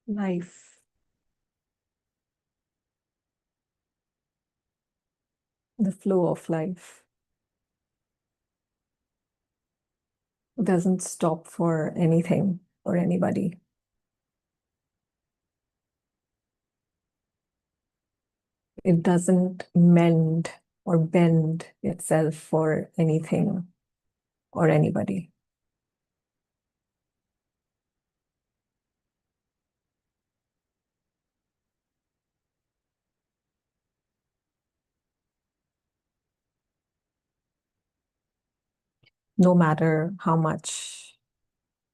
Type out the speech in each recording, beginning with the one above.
Life, the flow of life doesn't stop for anything or anybody. It doesn't mend or bend itself for anything or anybody. No matter how much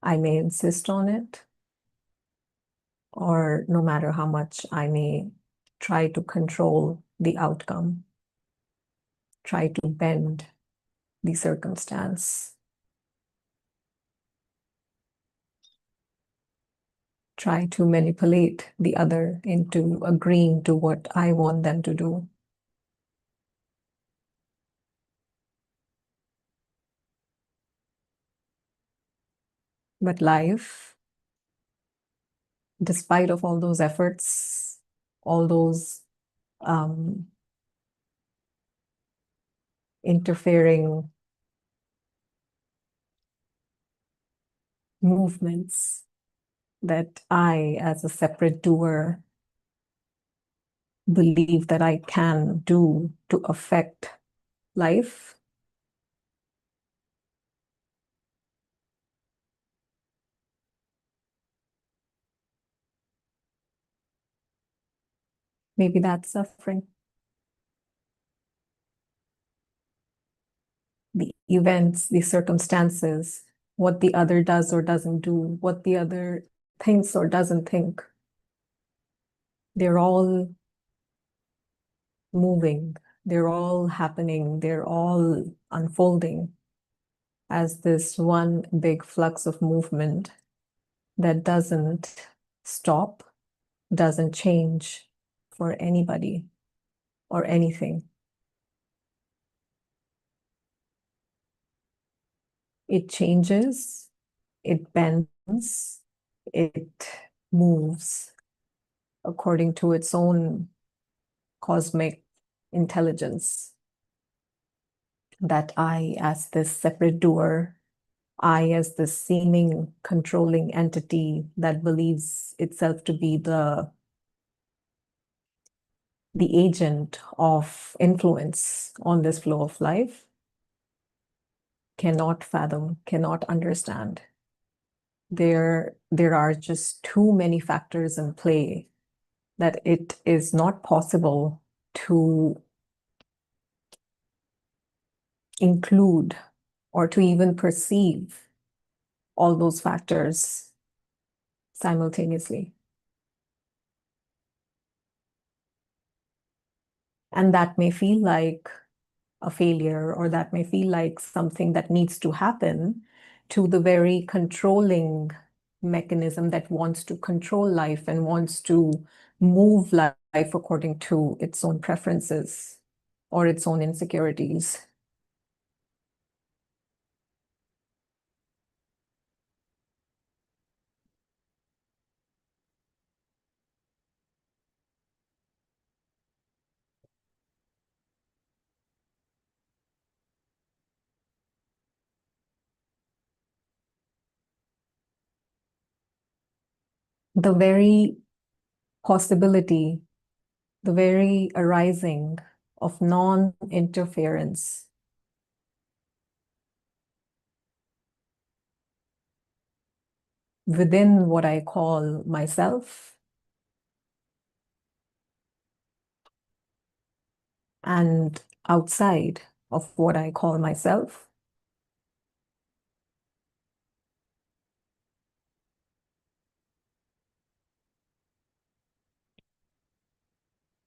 I may insist on it, or no matter how much I may try to control the outcome, try to bend the circumstance, try to manipulate the other into agreeing to what I want them to do. But life, despite of all those efforts, all those um, interfering movements that I, as a separate doer, believe that I can do to affect life, maybe that's suffering. The events, the circumstances, what the other does or doesn't do, what the other thinks or doesn't think, they're all moving, they're all happening, they're all unfolding as this one big flux of movement that doesn't stop, doesn't change for anybody or anything. It changes, it bends, it moves according to its own cosmic intelligence that I, as this separate doer, I, as this seeming controlling entity that believes itself to be the agent of influence on this flow of life, cannot fathom, cannot understand. There are just too many factors in play that it is not possible to include or to even perceive all those factors simultaneously. And that may feel like a failure, or that may feel like something that needs to happen to the very controlling mechanism that wants to control life and wants to move life according to its own preferences or its own insecurities. The very possibility, the very arising of non-interference within what I call myself and outside of what I call myself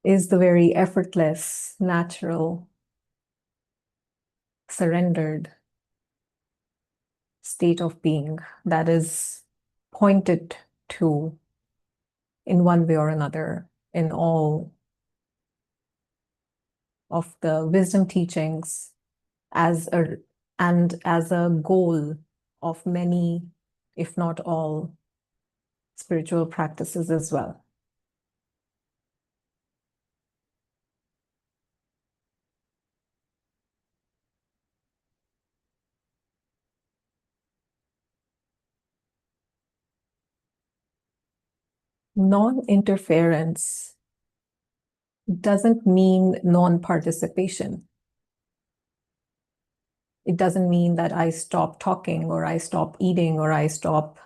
is the very effortless, natural, surrendered state of being that is pointed to in one way or another in all of the wisdom teachings as a goal of many, if not all, spiritual practices as well. Non-interference doesn't mean non-participation. It doesn't mean that I stop talking or I stop eating or I stop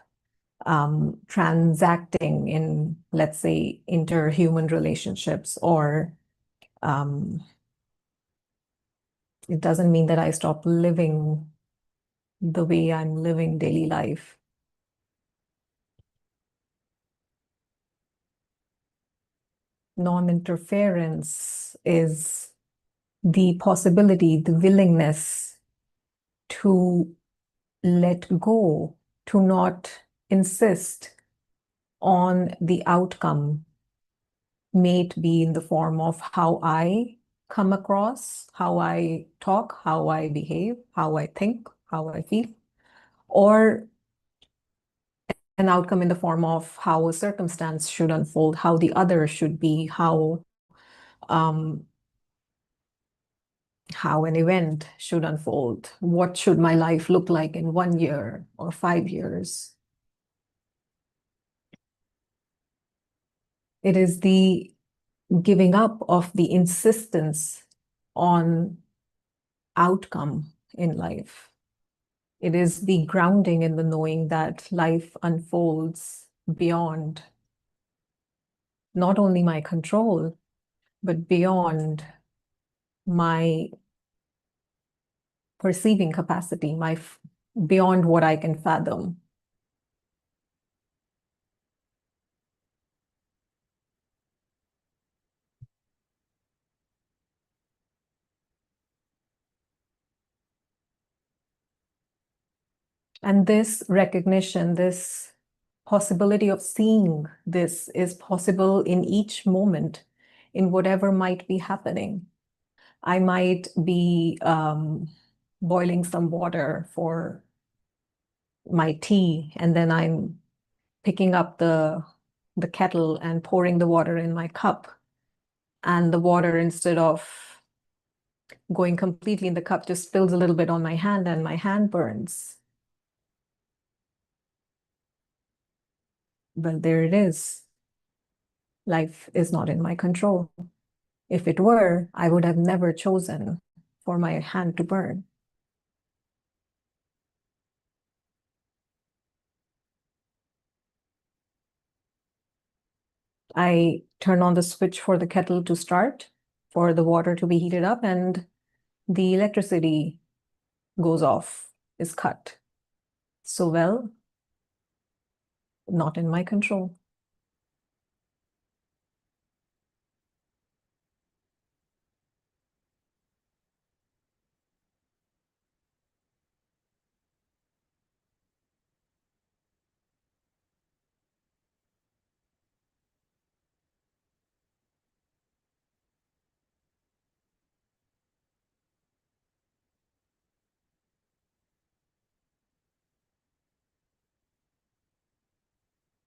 transacting in, let's say, interhuman relationships, or it doesn't mean that I stop living the way I'm living daily life. Non-interference is the possibility, the willingness to let go, to not insist on the outcome, may it be in the form of how I come across, how I talk, how I behave, how I think, how I feel, or an outcome in the form of how a circumstance should unfold, how the other should be, um, how an event should unfold. What should my life look like in 1 year or 5 years? It is the giving up of the insistence on outcome in life. It is the grounding in the knowing that life unfolds beyond not only my control, but beyond my perceiving capacity, beyond what I can fathom. And this recognition, this possibility of seeing this is possible in each moment, in whatever might be happening. I might be boiling some water for my tea, and then I'm picking up the kettle and pouring the water in my cup. And the water, instead of going completely in the cup, just spills a little bit on my hand and my hand burns. Well, there it is. Life is not in my control. If it were, I would have never chosen for my hand to burn. I turn on the switch for the kettle to start, for the water to be heated up, and the electricity goes off, is cut. So, well, not in my control.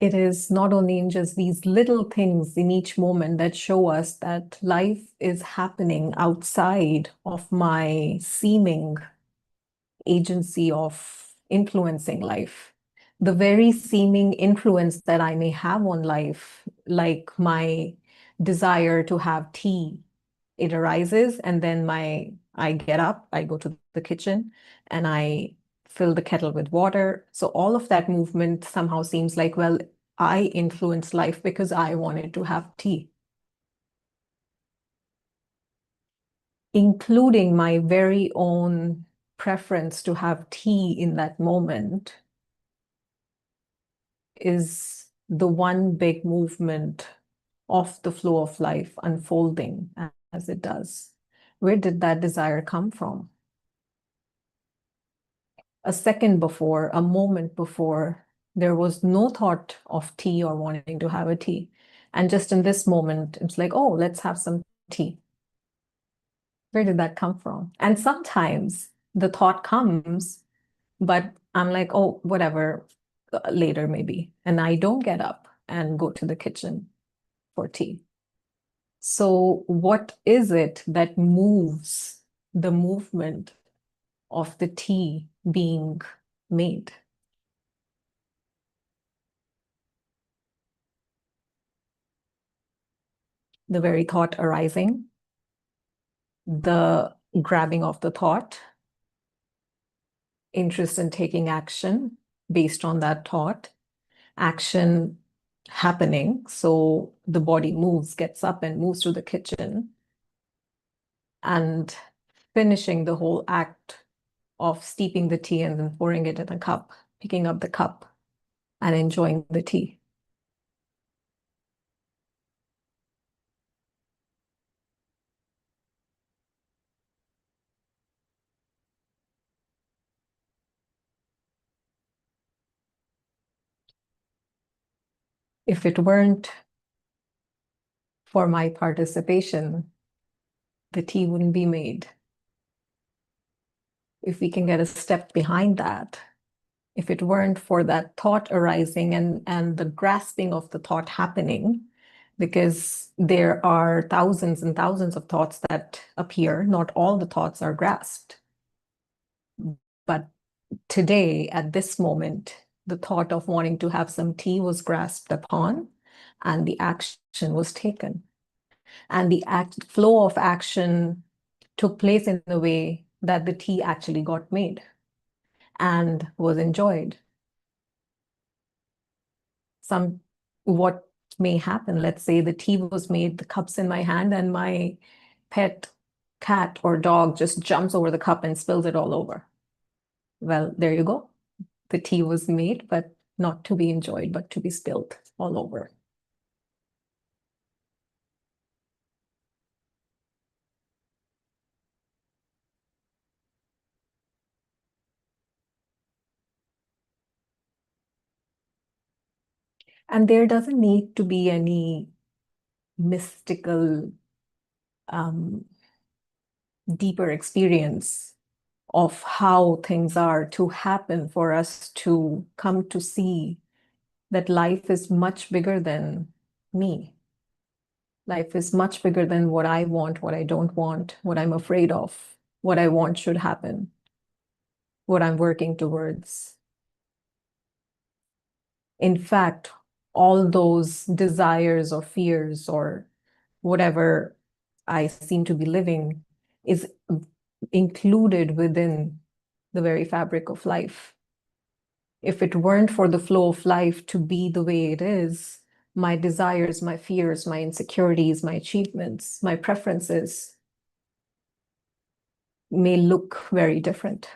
It is not only in just these little things in each moment that show us that life is happening outside of my seeming agency of influencing life. The very seeming influence that I may have on life, like my desire to have tea, it arises, and then I get up, I go to the kitchen, and I fill the kettle with water. So all of that movement somehow seems like, well, I influence life because I wanted to have tea, including my very own preference to have tea in that moment is the one big movement of the flow of life unfolding as it does. Where did that desire come from? A second before, a moment before, there was no thought of tea or wanting to have a tea. And just in this moment, it's like, oh, let's have some tea. Where did that come from? And sometimes the thought comes, but I'm like, oh, whatever. later maybe, and I don't get up and go to the kitchen for tea. So what is it that moves the movement of the tea being made? The very thought arising, the grabbing of the thought, interest in taking action based on that thought, action happening. So the body moves, gets up and moves to the kitchen, and finishing the whole act of steeping the tea and then pouring it in a cup, picking up the cup and enjoying the tea. If it weren't for my participation, the tea wouldn't be made. If we can get a step behind that, if it weren't for that thought arising and the grasping of the thought happening, because there are thousands and thousands of thoughts that appear, not all the thoughts are grasped. But today, at this moment, the thought of wanting to have some tea was grasped upon and the action was taken. And the flow of action took place in the way that the tea actually got made and was enjoyed. What may happen, let's say the tea was made, the cup's in my hand, and my pet cat or dog just jumps over the cup and spills it all over. Well, there you go. The tea was made, but not to be enjoyed, but to be spilled all over. And there doesn't need to be any mystical, um, deeper experience of how things are to happen for us to come to see that life is much bigger than me. Life is much bigger than what I want, what I don't want, what I'm afraid of, what I want should happen, what I'm working towards. In fact, all those desires or fears or whatever I seem to be living is included within the very fabric of life. If it weren't for the flow of life to be the way it is, my desires, my fears, my insecurities, my achievements, my preferences may look very different.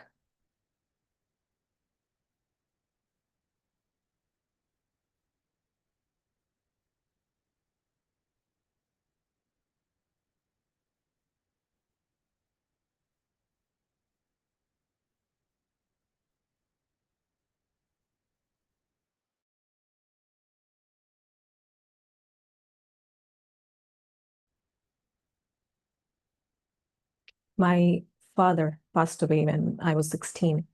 My father passed away when I was 16,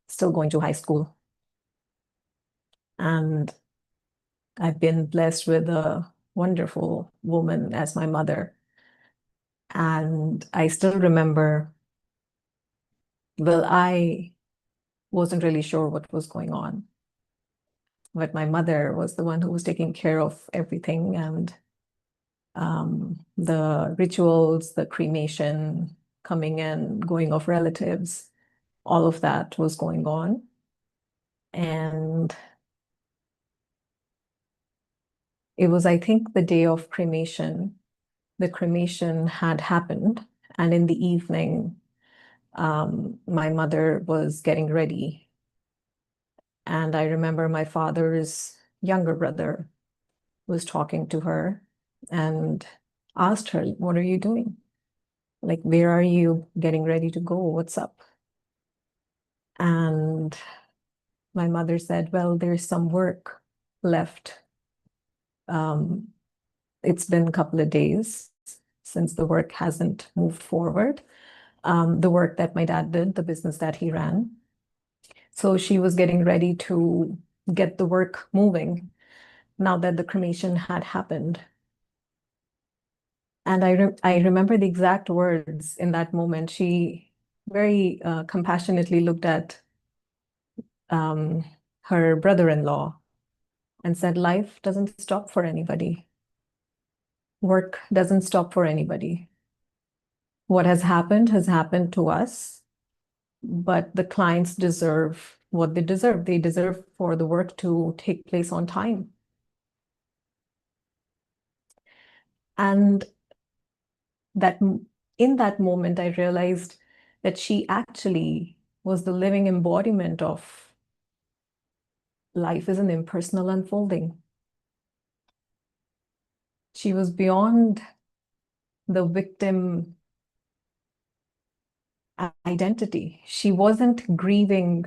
still going to high school. And I've been blessed with a wonderful woman as my mother. And I still remember, well, I wasn't really sure what was going on, but my mother was the one who was taking care of everything, and the rituals, the cremation, coming in, going of relatives, all of that was going on. And it was, I think, the day of cremation. The cremation had happened, and in the evening, my mother was getting ready. And I remember my father's younger brother was talking to her and asked her, "What are you doing? Like, where are you getting ready to go? What's up?" And my mother said, "Well, there's some work left. Um, it's been a couple of days since the work hasn't moved forward. The work that my dad did, the business that he ran." So she was getting ready to get the work moving now that the cremation had happened. And I remember the exact words in that moment. She very compassionately looked at um, her brother-in-law and said, life doesn't stop for anybody. Work doesn't stop for anybody. What has happened to us, but the clients deserve what they deserve. They deserve for the work to take place on time. And that in that moment, I realized that she actually was the living embodiment of life is an impersonal unfolding. She was beyond the victim identity. She wasn't grieving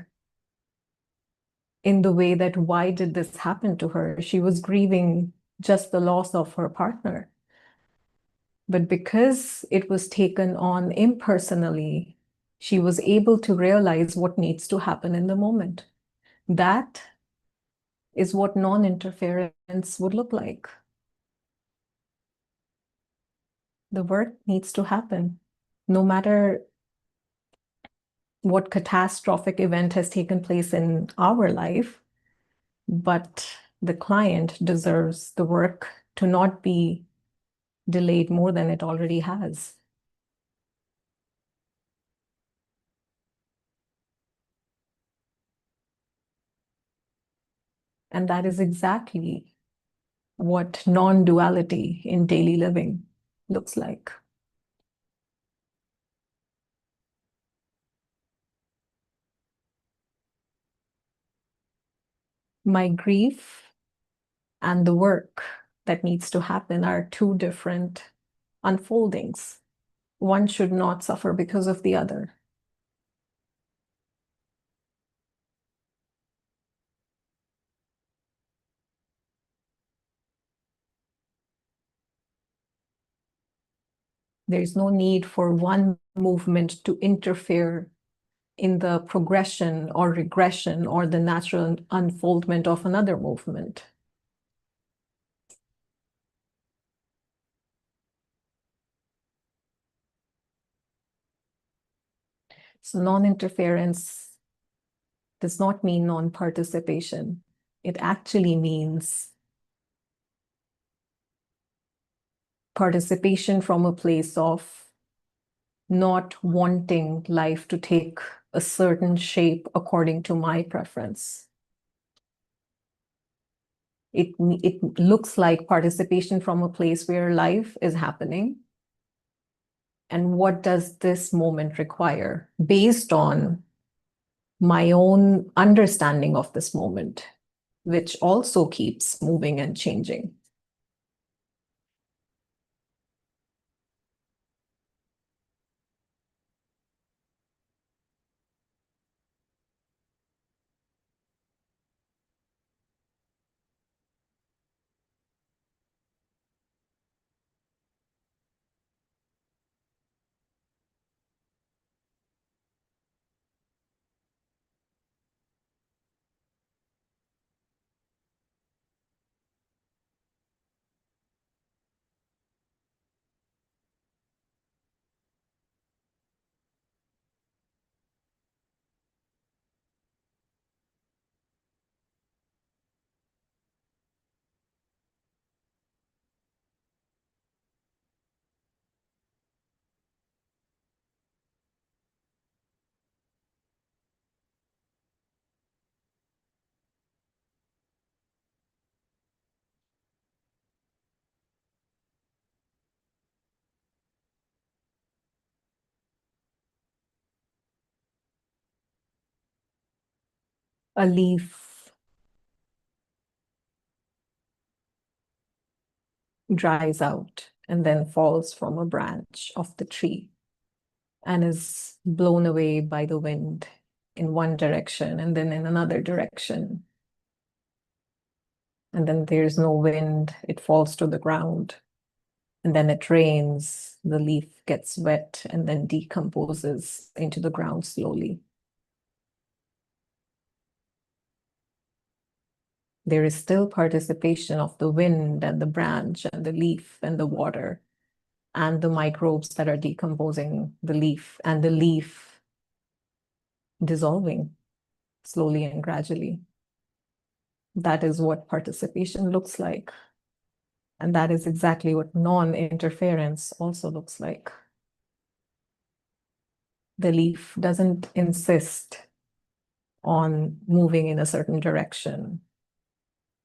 in the way that why did this happen to her? She was grieving just the loss of her partner. But because it was taken on impersonally, she was able to realize what needs to happen in the moment. That is what non-interference would look like. The work needs to happen, no matter what catastrophic event has taken place in our life, but the client deserves the work to not be delayed more than it already has. And that is exactly what non-duality in daily living looks like. My grief and the work that needs to happen are two different unfoldings. One should not suffer because of the other. There's no need for one movement to interfere in the progression or regression or the natural unfoldment of another movement. So non-interference does not mean non-participation. It actually means participation from a place of not wanting life to take a certain shape according to my preference. It looks like participation from a place where life is happening. And what does this moment require based on my own understanding of this moment, which also keeps moving and changing. A leaf dries out and then falls from a branch of the tree and is blown away by the wind in one direction and then in another direction. And then there's no wind, it falls to the ground. And then it rains, the leaf gets wet and then decomposes into the ground slowly. There is still participation of the wind and the branch and the leaf and the water and the microbes that are decomposing the leaf, and the leaf dissolving slowly and gradually. That is what participation looks like. And that is exactly what non-interference also looks like. The leaf doesn't insist on moving in a certain direction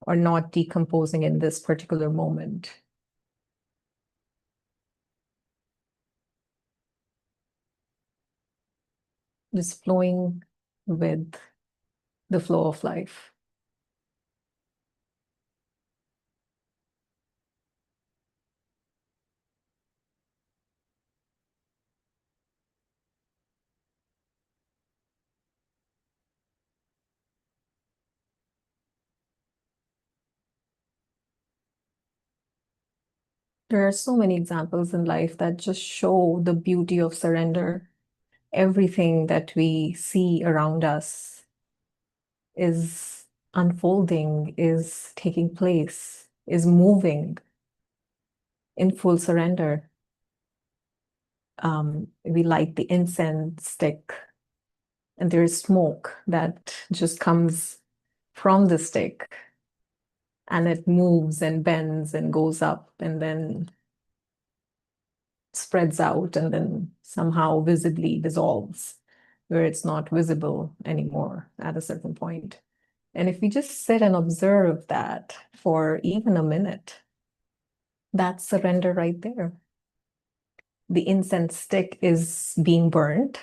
or not decomposing in this particular moment. Just flowing with the flow of life. There are so many examples in life that just show the beauty of surrender. Everything that we see around us is unfolding, is taking place, is moving in full surrender. We light the incense stick, and there is smoke that just comes from the stick, and it moves and bends and goes up and then spreads out and then somehow visibly dissolves where it's not visible anymore at a certain point. And if we just sit and observe that for even a minute, that's surrender right there. The incense stick is being burned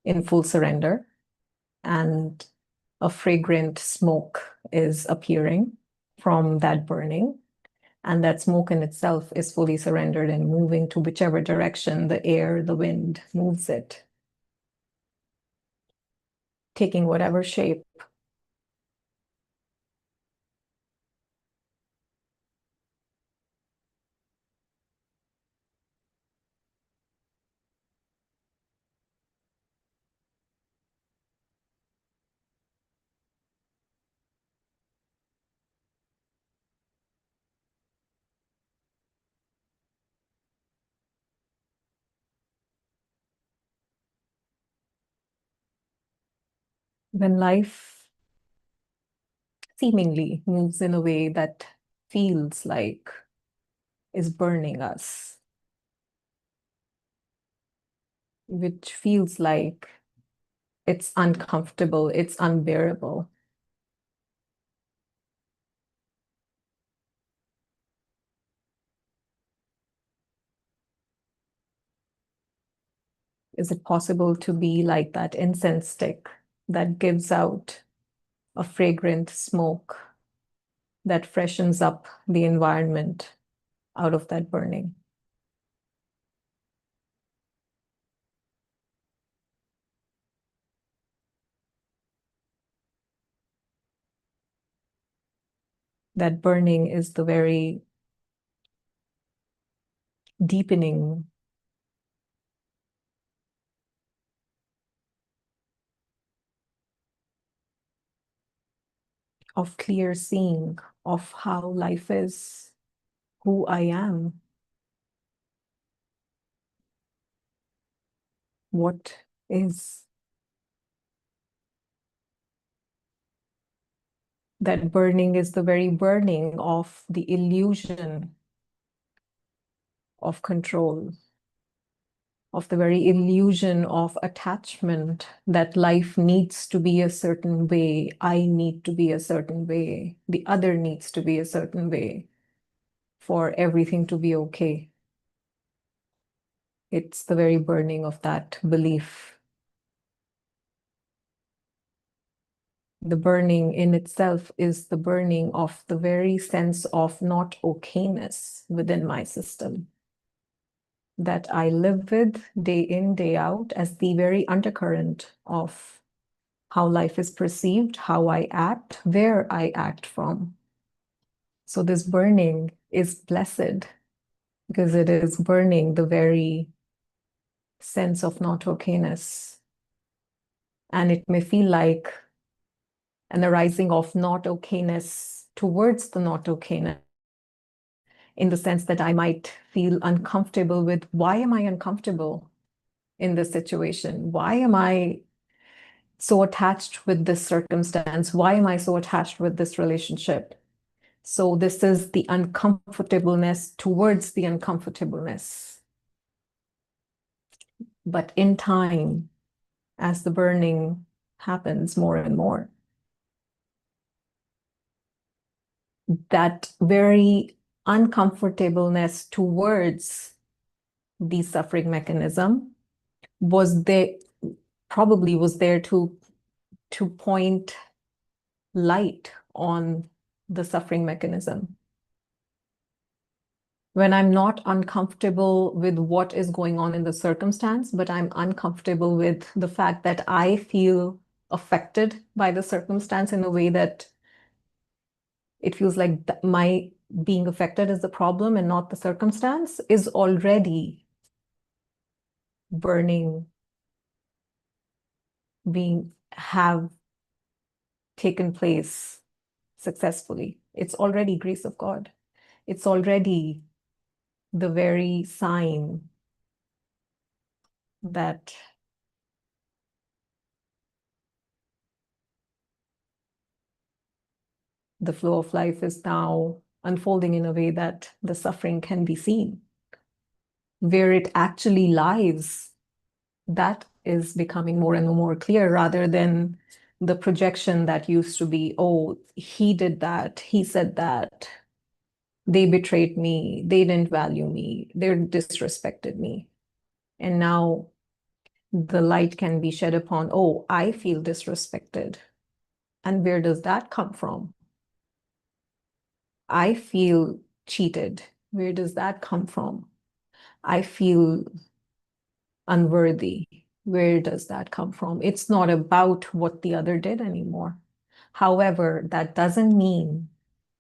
in full surrender, and a fragrant smoke is appearing from that burning. And that smoke in itself is fully surrendered and moving to whichever direction the air, the wind moves it, taking whatever shape. When life seemingly moves in a way that feels like is burning us, which feels like it's uncomfortable, it's unbearable. Is it possible to be like that incense stick that gives out a fragrant smoke that freshens up the environment out of that burning? That burning is the very deepening of clear seeing of how life is, who I am, what is. That burning is the very burning of the illusion of control, of the very illusion of attachment, that life needs to be a certain way, I need to be a certain way, the other needs to be a certain way for everything to be okay. It's the very burning of that belief. The burning in itself is the burning of the very sense of not okayness within my system that I live with day in, day out as the very undercurrent of how life is perceived, how I act, where I act from. So this burning is blessed because it is burning the very sense of not okayness. And it may feel like and arising of not okayness towards the not okayness, in the sense that I might feel uncomfortable with, why am I uncomfortable in this situation? Why am I so attached with this circumstance? Why am I so attached with this relationship? So this is the uncomfortableness towards the uncomfortableness. But in time, as the burning happens more and more, that very uncomfortableness towards the suffering mechanism was there, probably was there to point light on the suffering mechanism. When I'm not uncomfortable with what is going on in the circumstance, but I'm uncomfortable with the fact that I feel affected by the circumstance in a way that it feels like my being affected is the problem and not the circumstance, is already burning, have taken place successfully. It's already grace of God. It's already the very sign that the flow of life is now unfolding in a way that the suffering can be seen. Where it actually lies, that is becoming more and more clear, rather than the projection that used to be, oh, he did that, he said that, they betrayed me, they didn't value me, they disrespected me. And now the light can be shed upon, oh, I feel disrespected. And where does that come from? I feel cheated. Where does that come from? I feel unworthy. Where does that come from? It's not about what the other did anymore. However, that doesn't mean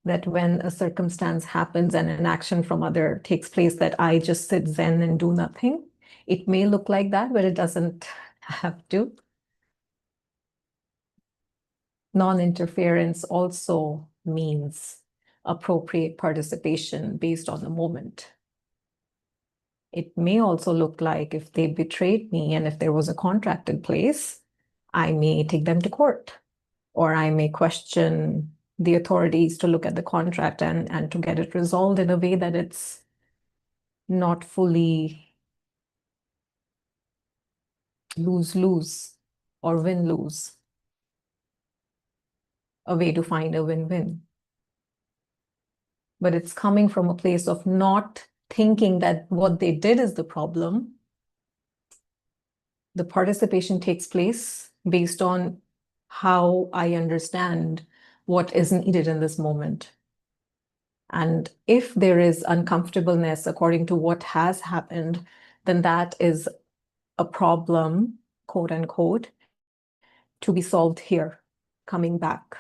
that when a circumstance happens and an action from other takes place, that I just sit zen and do nothing. It may look like that, but it doesn't have to. Non-interference also means appropriate participation based on the moment. It may also look like if they betrayed me and if there was a contract in place, I may take them to court, or I may question the authorities to look at the contract and to get it resolved in a way that it's not fully lose-lose or win-lose, a way to find a win-win. But it's coming from a place of not thinking that what they did is the problem. The participation takes place based on how I understand what is needed in this moment. And if there is uncomfortableness according to what has happened, then that is a problem, quote unquote, to be solved here, coming back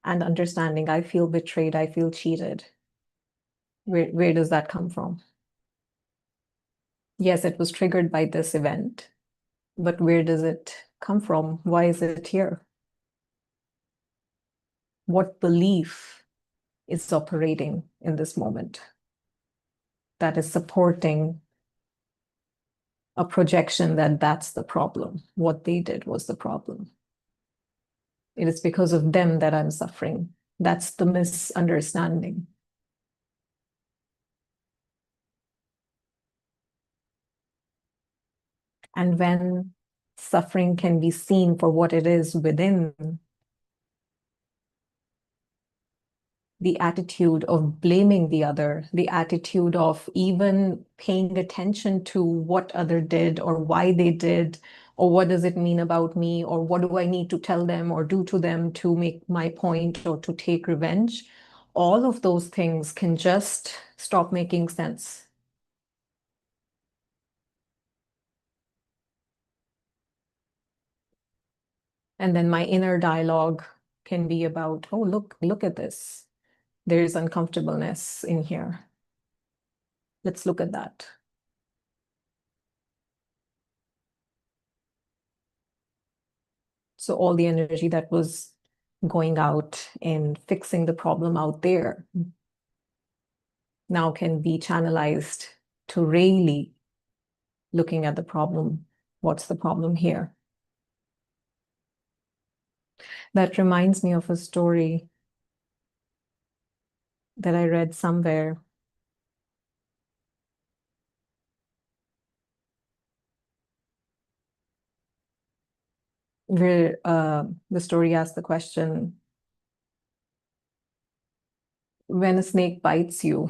and understanding I feel betrayed, I feel cheated. Where does that come from? Yes, it was triggered by this event, but where does it come from? Why is it here? What belief is operating in this moment that is supporting a projection that that's the problem? What they did was the problem. It is because of them that I'm suffering. That's the misunderstanding. And when suffering can be seen for what it is within, the attitude of blaming the other, the attitude of even paying attention to what other did or why they did, or what does it mean about me, or what do I need to tell them or do to them to make my point or to take revenge, all of those things can just stop making sense. And then my inner dialogue can be about, oh, look at this. There's uncomfortableness in here. Let's look at that. So all the energy that was going out and fixing the problem out there now can be channelized to really looking at the problem. What's the problem here? That reminds me of a story that I read somewhere where the story asks the question, when a snake bites you,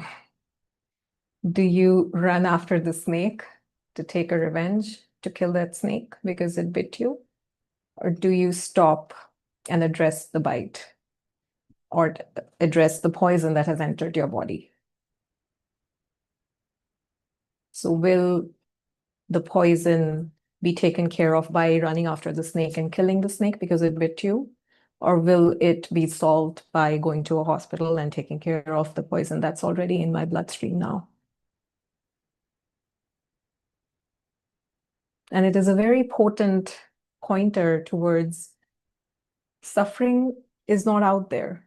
do you run after the snake to take a revenge to kill that snake because it bit you? Or do you stop and address the bite or address the poison that has entered your body? So will the poison be taken care of by running after the snake and killing the snake because it bit you? Or will it be solved by going to a hospital and taking care of the poison that's already in my bloodstream now? And it is a very potent pointer towards suffering is not out there.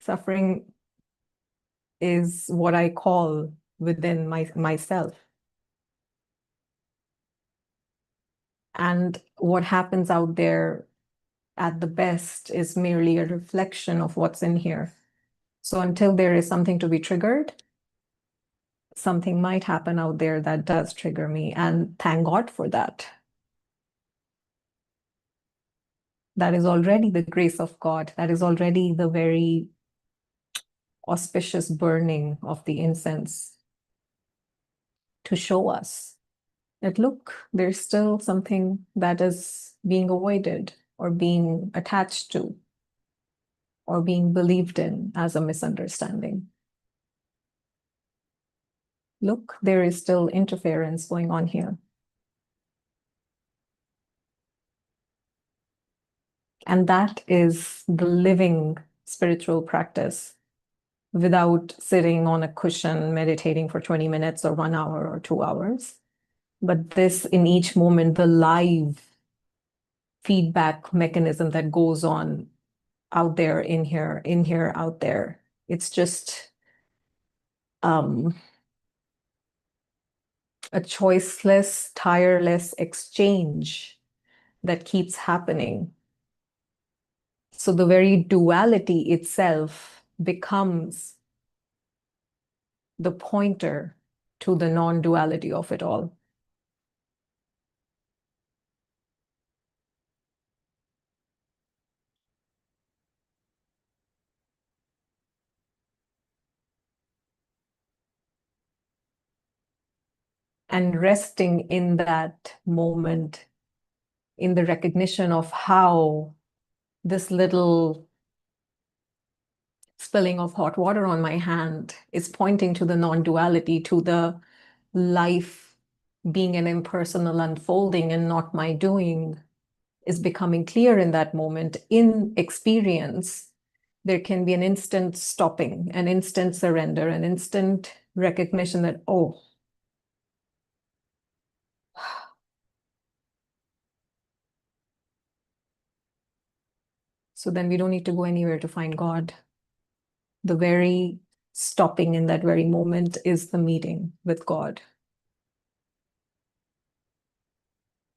Suffering is what I call within myself. And what happens out there at the best is merely a reflection of what's in here. So until there is something to be triggered, something might happen out there that does trigger me. And thank God for that. That is already the grace of God. That is already the very auspicious burning of the incense to show us that, look, there's still something that is being avoided or being attached to or being believed in as a misunderstanding. Look, there is still interference going on here. And that is the living spiritual practice without sitting on a cushion meditating for 20 minutes or 1 hour or 2 hours. But this, in each moment, the live feedback mechanism that goes on out there, in here, out there. It's just a choiceless, tireless exchange that keeps happening. So the very duality itself becomes the pointer to the non-duality of it all. And resting in that moment, in the recognition of how this little spilling of hot water on my hand is pointing to the non-duality, to the life being an impersonal unfolding and not my doing, is becoming clear in that moment. In experience, there can be an instant stopping, an instant surrender, an instant recognition that, oh, so then we don't need to go anywhere to find God. The very stopping in that very moment is the meeting with God,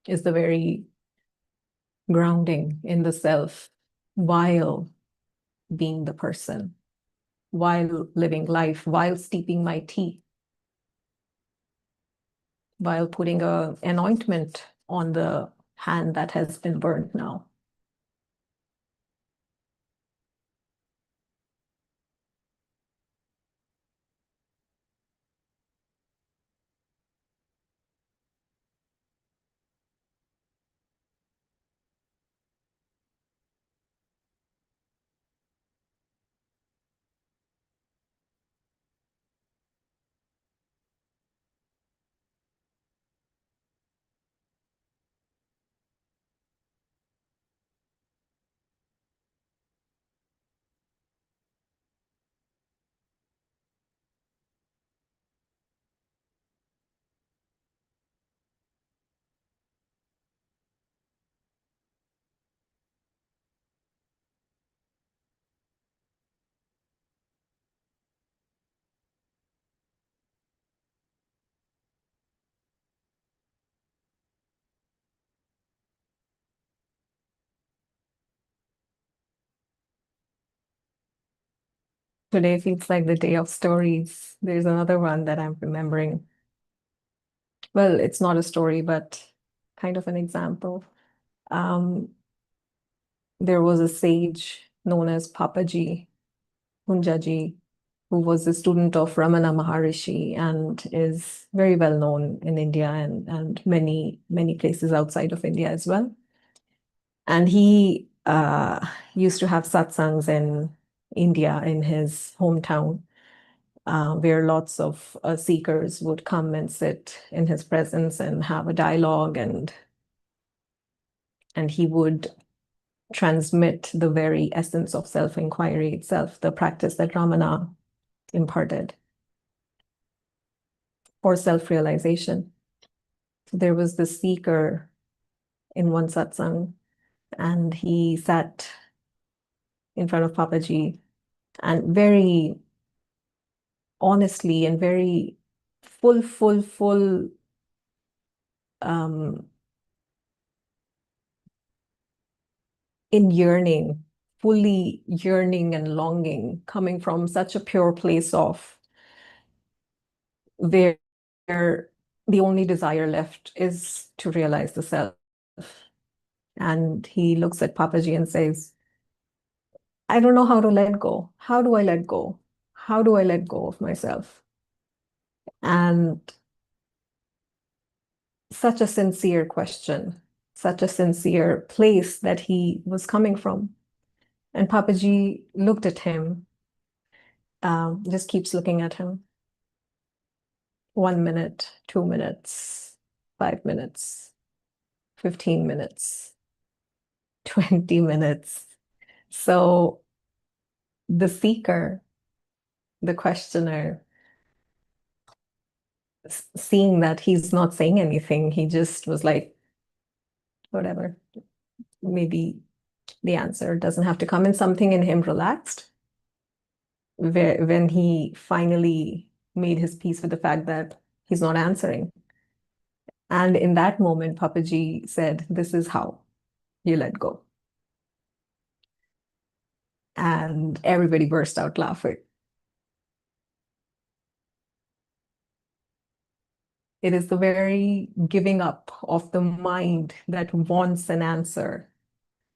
is the very grounding in the self while being the person, while living life, while steeping my tea, while putting an ointment on the hand that has been burnt now. Today feels like the day of stories. There's another one that I'm remembering. Well, it's not a story, but kind of an example. Um, there was a sage known as Papaji Punjaji, who was a student of Ramana Maharishi and is very well known in India and many places outside of India as well. And he used to have satsangs in India in his hometown, where lots of seekers would come and sit in his presence and have a dialogue, and he would transmit the very essence of self-inquiry itself, the practice that Ramana imparted for self-realization. There was this seeker in one satsang, and he sat in front of Papaji and very honestly and very full um, in yearning, fully yearning and longing, coming from such a pure place of where the only desire left is to realize the self. And he looks at Papaji and says, I don't know how to let go. How do I let go? How do I let go of myself? And such a sincere question, such a sincere place that he was coming from. And Papaji looked at him, just keeps looking at him. 1 minute, 2 minutes, 5 minutes, 15 minutes, 20 minutes. So the seeker, the questioner, seeing that he's not saying anything, he just was like, whatever, maybe the answer doesn't have to come. And something in him relaxed when he finally made his peace with the fact that he's not answering. And in that moment, Papaji said, this is how you let go. And everybody burst out laughing. It is the very giving up of the mind that wants an answer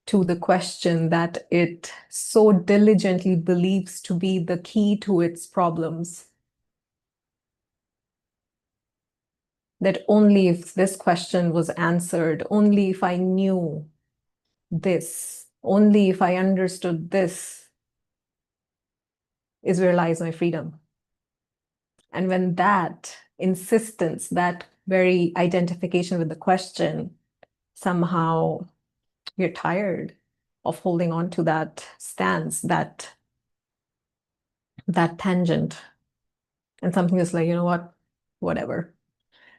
to the question that it so diligently believes to be the key to its problems. That only if this question was answered, only if I knew this, only if I understood this, is where lies my freedom. And when that insistence, that very identification with the question, somehow you're tired of holding on to that stance, that tangent, and something is like, you know what, whatever.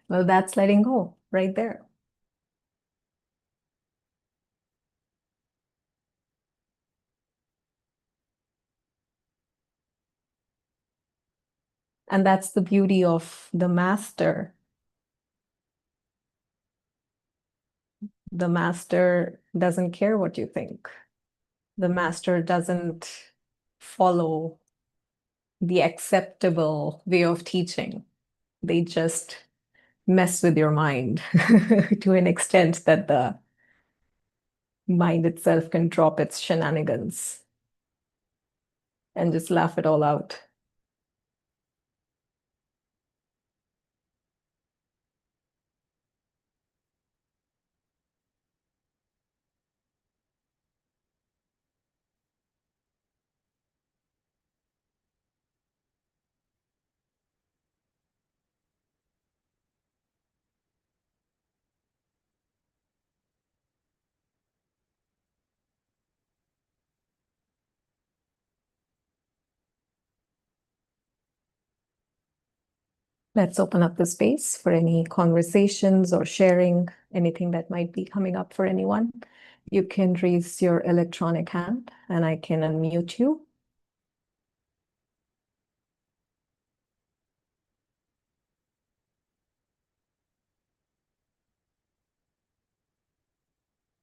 Well, that's letting go right there. And that's the beauty of the master. The master doesn't care what you think. The master doesn't follow the acceptable way of teaching. They just mess with your mind to an extent that the mind itself can drop its shenanigans and just laugh it all out. Let's open up the space for any conversations or sharing, anything that might be coming up for anyone. You can raise your electronic hand and I can unmute you.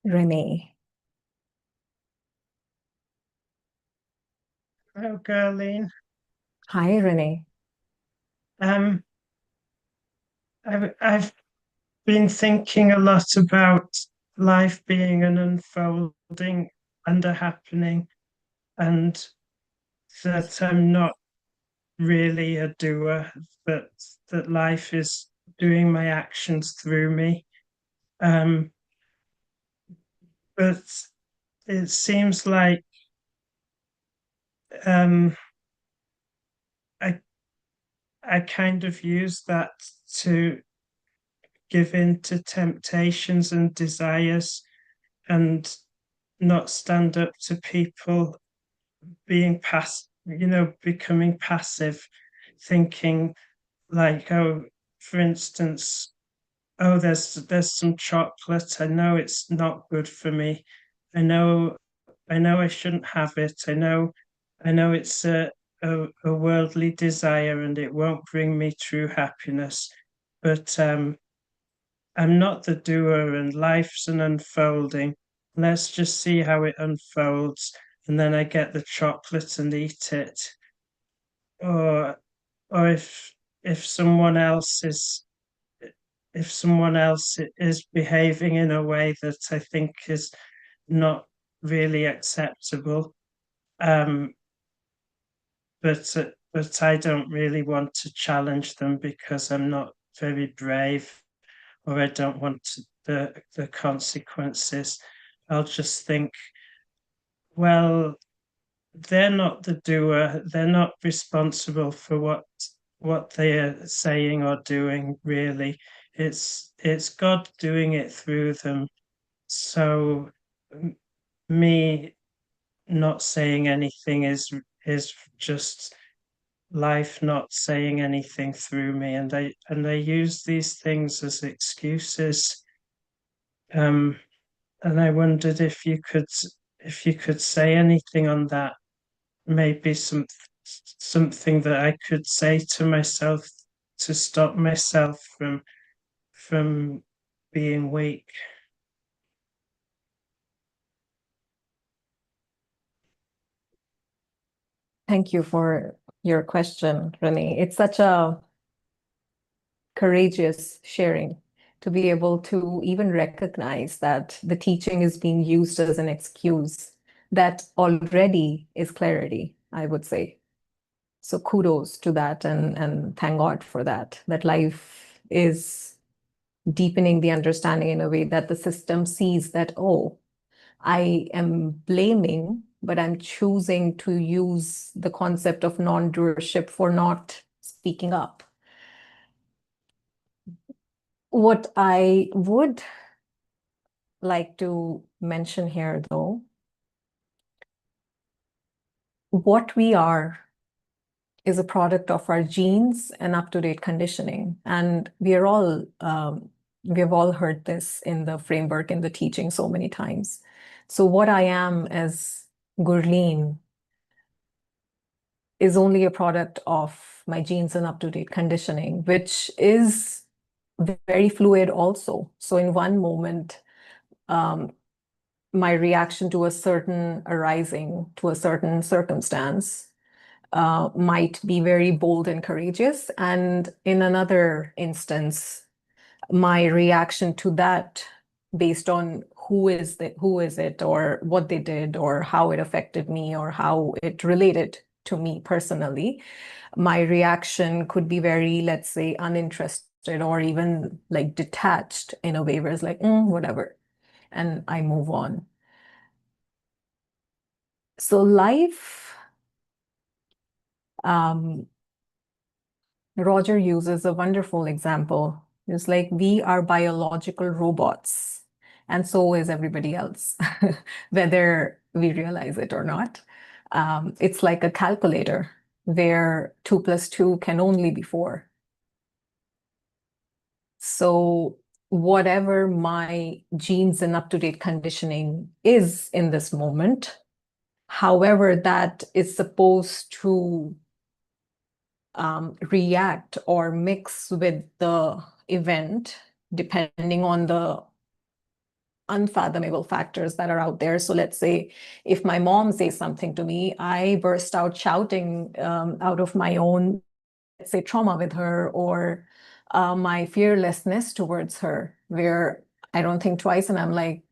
Renee. Hello, Gurleen. Hi, Renee. Um, I've been thinking a lot about life being an unfolding and a happening, and that I'm not really a doer, but that life is doing my actions through me. Um, but it seems like um, I I kind of use that to give in to temptations and desires and not stand up to people being becoming passive, thinking like, oh, for instance, oh, there's some chocolate. I know it's not good for me. I know, I know I shouldn't have it. I know it's a worldly desire and it won't bring me true happiness. But I'm not the doer and life's an unfolding. Let's just see how it unfolds. And then I get the chocolate and eat it. Or or if someone else is if someone else is behaving in a way that I think is not really acceptable, um, but I don't really want to challenge them because I'm not very brave or I don't want the consequences. I'll just think, well, they're not the doer. They're not responsible for what they are saying or doing, really. It's God doing it through them. So me not saying anything is just life not saying anything through me, and I use these things as excuses. Um, and I wondered if you could say anything on that, maybe something that I could say to myself to stop myself from being weak. Thank you for your question, Renee. It's such a courageous sharing to be able to even recognize that the teaching is being used as an excuse that already is clarity, I would say. So kudos to that and thank God for that, that life is deepening the understanding in a way that the system sees that, oh, I am blaming, but I'm choosing to use the concept of non-doership for not speaking up. What I would like to mention here, though, what we are is a product of our genes and up-to-date conditioning. And we have all heard this in the framework, in the teaching so many times. So what I am as Gurleen is only a product of my genes and up-to-date conditioning, which is very fluid also. So in one moment, um, my reaction to a certain arising, to a certain circumstance, might be very bold and courageous. And in another instance, my reaction to that based on who is it, or what they did, or how it affected me, or how it related to me personally, my reaction could be very, let's say, uninterested or even like detached in a way where it's like, whatever, and I move on. So life, um, Roger uses a wonderful example. It's like we are biological robots, and so is everybody else, whether we realize it or not. It's like a calculator where 2 plus 2 can only be 4. So whatever my genes and up-to-date conditioning is in this moment, however that is supposed to react or mix with the event, depending on the unfathomable factors that are out there. So let's say if my mom says something to me, I burst out shouting out of my own, let's say, trauma with her, or my fearlessness towards her, where I don't think twice and I'm like,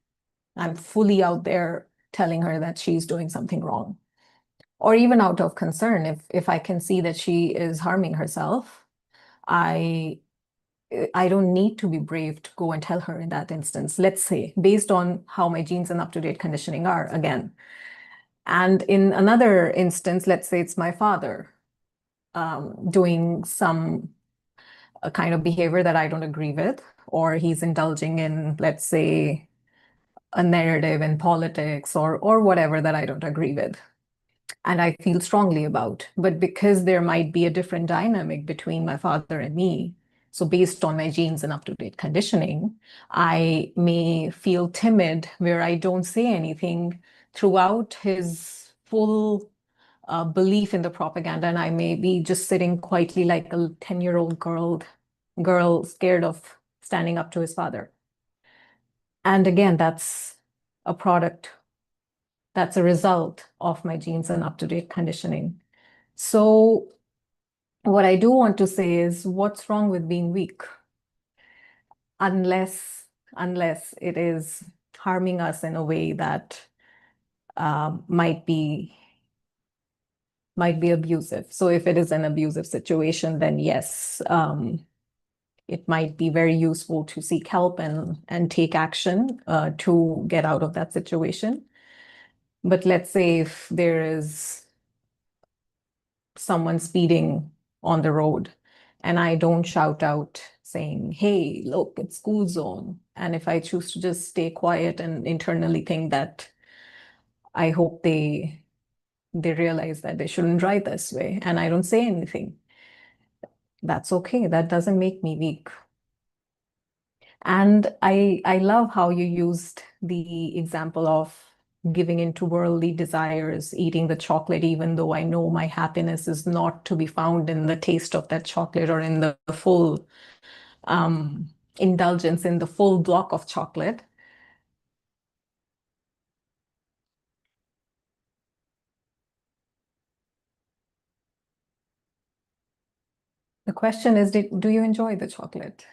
I'm fully out there telling her that she's doing something wrong. Or even out of concern, if I can see that she is harming herself, I I don't need to be brave to go and tell her in that instance, let's say, based on how my genes and up-to-date conditioning are again. And in another instance, let's say it's my father doing some a kind of behavior that I don't agree with, or he's indulging in, let's say, a narrative in politics or whatever that I don't agree with and I feel strongly about. But because there might be a different dynamic between my father and me, so based on my genes and up-to-date conditioning, I may feel timid where I don't say anything throughout his full belief in the propaganda, and I may be just sitting quietly like a 10-year-old girl scared of standing up to his father. And again, that's a product, that's a result of my genes and up-to-date conditioning. So what I do want to say is, what's wrong with being weak? Unless it is harming us in a way that might be abusive. So if it is an abusive situation, then yes, it might be very useful to seek help and take action to get out of that situation. But let's say if there is someone speeding on the road and I don't shout out saying, hey, look, it's school zone. And if I choose to just stay quiet and internally think that I hope they realize that they shouldn't drive this way and I don't say anything, that's okay. That doesn't make me weak. And I love how you used the example of giving into worldly desires, eating the chocolate, even though I know my happiness is not to be found in the taste of that chocolate or in the full indulgence in the full block of chocolate. The question is, do you enjoy the chocolate?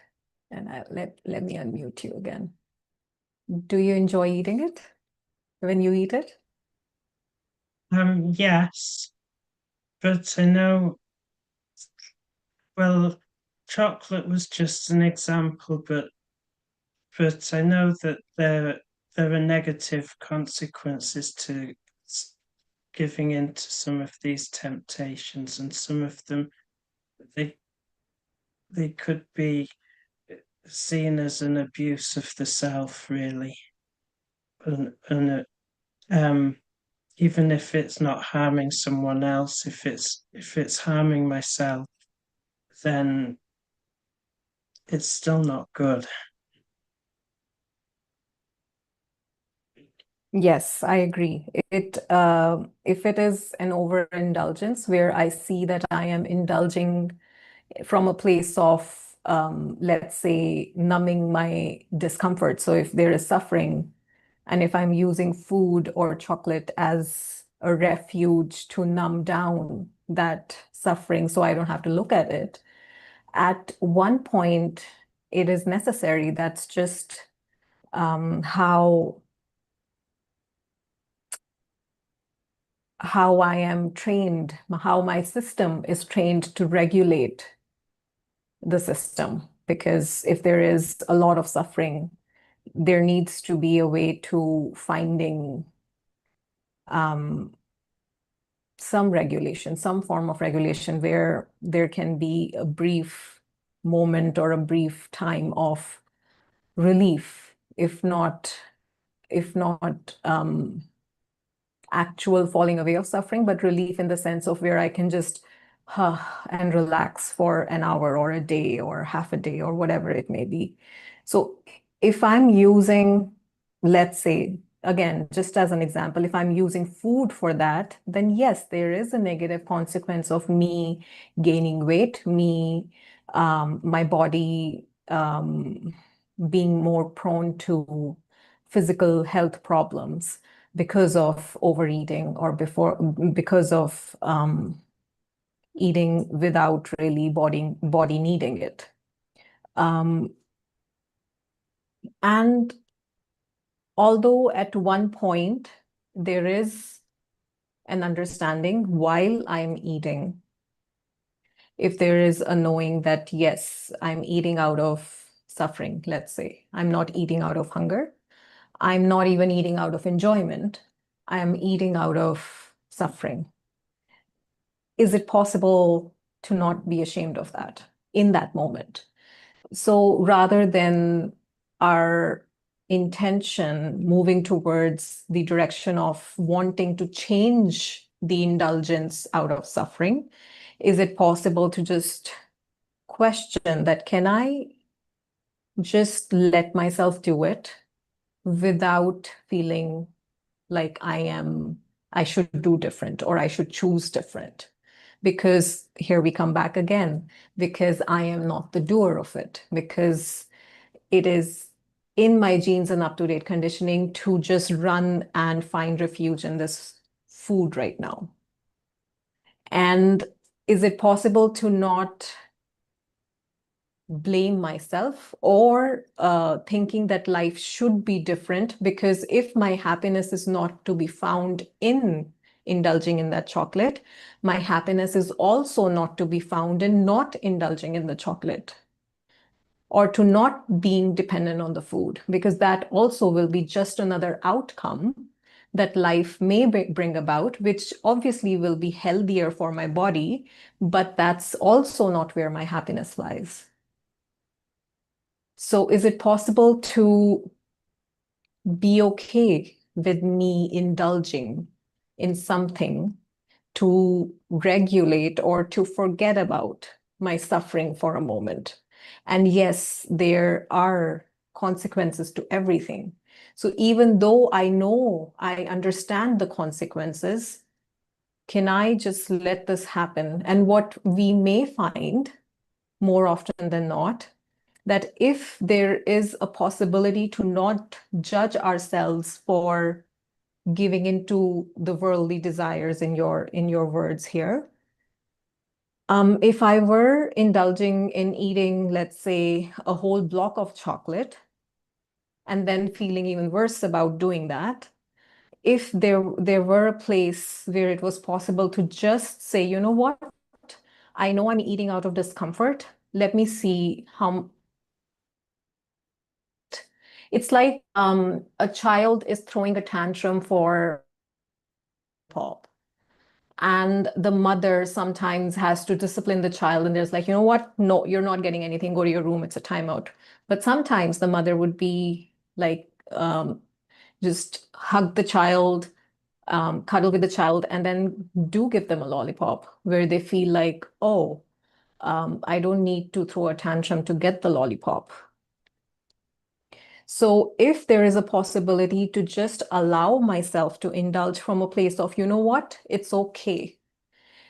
And let me unmute you again. Do you enjoy eating it when you eat it? Yes, but I know, well, chocolate was just an example, but I know that there are negative consequences to giving in to some of these temptations, and some of them they they could be seen as an abuse of the self, really, and even if it's not harming someone else, if it's harming myself, then it's still not good. Yes, I agree. If it is an overindulgence where I see that I am indulging from a place of, let's say, numbing my discomfort. So if there is suffering, and if I'm using food or chocolate as a refuge to numb down that suffering so I don't have to look at it, at one point it is necessary. That's just how I am trained, how my system is trained to regulate the system. Because if there is a lot of suffering, there needs to be a way to finding some regulation, some form of regulation where there can be a brief moment or a brief time of relief, if not actual falling away of suffering, but relief in the sense of where I can just and relax for an hour or a day or half a day or whatever it may be. So if I'm using, let's say, again, just as an example, if I'm using food for that, then yes, there is a negative consequence of me gaining weight, my body being more prone to physical health problems because of overeating or because of eating without really body needing it. And although at one point there is an understanding while I'm eating, if there is a knowing that, yes, I'm eating out of suffering, let's say, I'm not eating out of hunger, I'm not even eating out of enjoyment, I am eating out of suffering. Is it possible to not be ashamed of that in that moment? So rather than our intention moving towards the direction of wanting to change the indulgence out of suffering, is it possible to just question that, can I just let myself do it without feeling like I should do different or I should choose different? Because here we come back again, because I am not the doer of it, because it is in my genes and up-to-date conditioning to just run and find refuge in this food right now. And is it possible to not blame myself or thinking that life should be different? Because if my happiness is not to be found in indulging in that chocolate, my happiness is also not to be found in not indulging in the chocolate or to not being dependent on the food, because that also will be just another outcome that life may bring about, which obviously will be healthier for my body, but that's also not where my happiness lies. So is it possible to be okay with me indulging in something to regulate or to forget about my suffering for a moment? And yes, there are consequences to everything. So even though I know, I understand the consequences, can I just let this happen? And what we may find more often than not, that if there is a possibility to not judge ourselves for giving into the worldly desires in your words here, if I were indulging in eating, let's say, a whole block of chocolate and then feeling even worse about doing that, if there were a place where it was possible to just say, you know what, I know I'm eating out of discomfort. Let me see how. It's like a child is throwing a tantrum for pop. And the mother sometimes has to discipline the child, and there's like, you know what? No, you're not getting anything. Go to your room. It's a timeout. But sometimes the mother would be like, just hug the child, cuddle with the child, and then do give them a lollipop where they feel like, oh, I don't need to throw a tantrum to get the lollipop. So if there is a possibility to just allow myself to indulge from a place of, you know what, it's okay.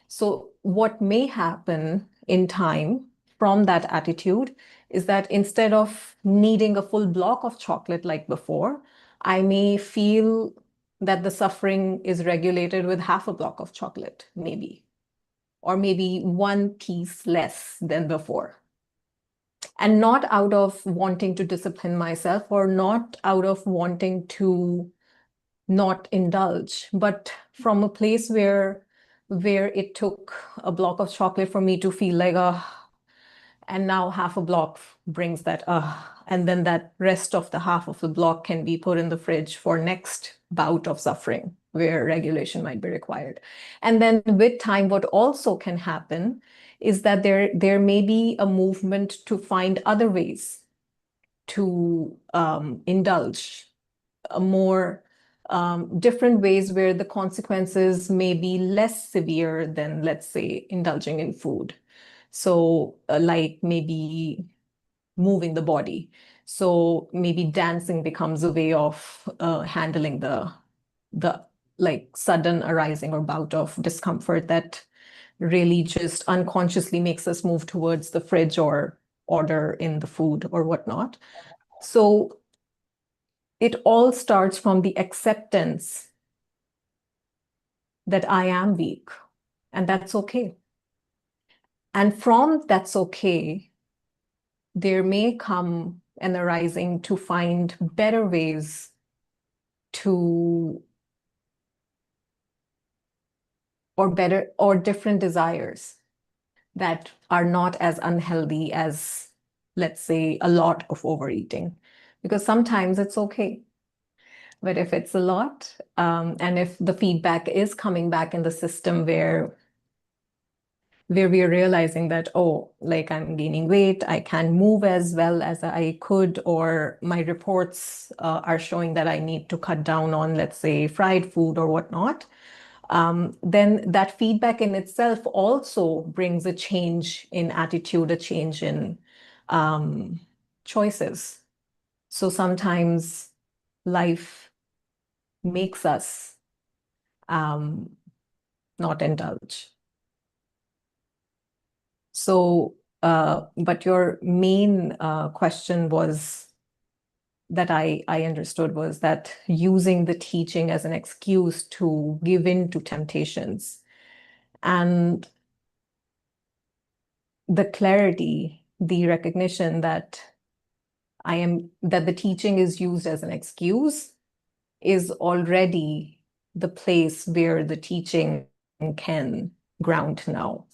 So what may happen in time from that attitude is that instead of needing a full block of chocolate like before, I may feel that the suffering is regulated with half a block of chocolate, maybe, or maybe one piece less than before. And not out of wanting to discipline myself or not out of wanting to not indulge, but from a place where it took a block of chocolate for me to feel like, and now half a block brings that, and then that rest of the half of the block can be put in the fridge for next bout of suffering where regulation might be required. And then with time, what also can happen is that there may be a movement to find other ways to indulge, a more different ways where the consequences may be less severe than, let's say, indulging in food. So like maybe moving the body. So maybe dancing becomes a way of handling the like sudden arising or bout of discomfort that really just unconsciously makes us move towards the fridge or order in the food or whatnot. So it all starts from the acceptance that I am weak, and that's okay. And from that's okay, there may come an arising to find better ways to, or better, or different desires that are not as unhealthy as, let's say, a lot of overeating. Because sometimes it's okay. But if it's a lot, and if the feedback is coming back in the system where we are realizing that, oh, like I'm gaining weight, I can't move as well as I could, or my reports are showing that I need to cut down on, let's say, fried food or whatnot, then that feedback in itself also brings a change in attitude, a change in choices. So sometimes life makes us um, not indulge. So, but your main question was that I understood was that using the teaching as an excuse to give in to temptations. And the clarity, the recognition that that the teaching is used as an excuse is already the place where the teaching can ground now.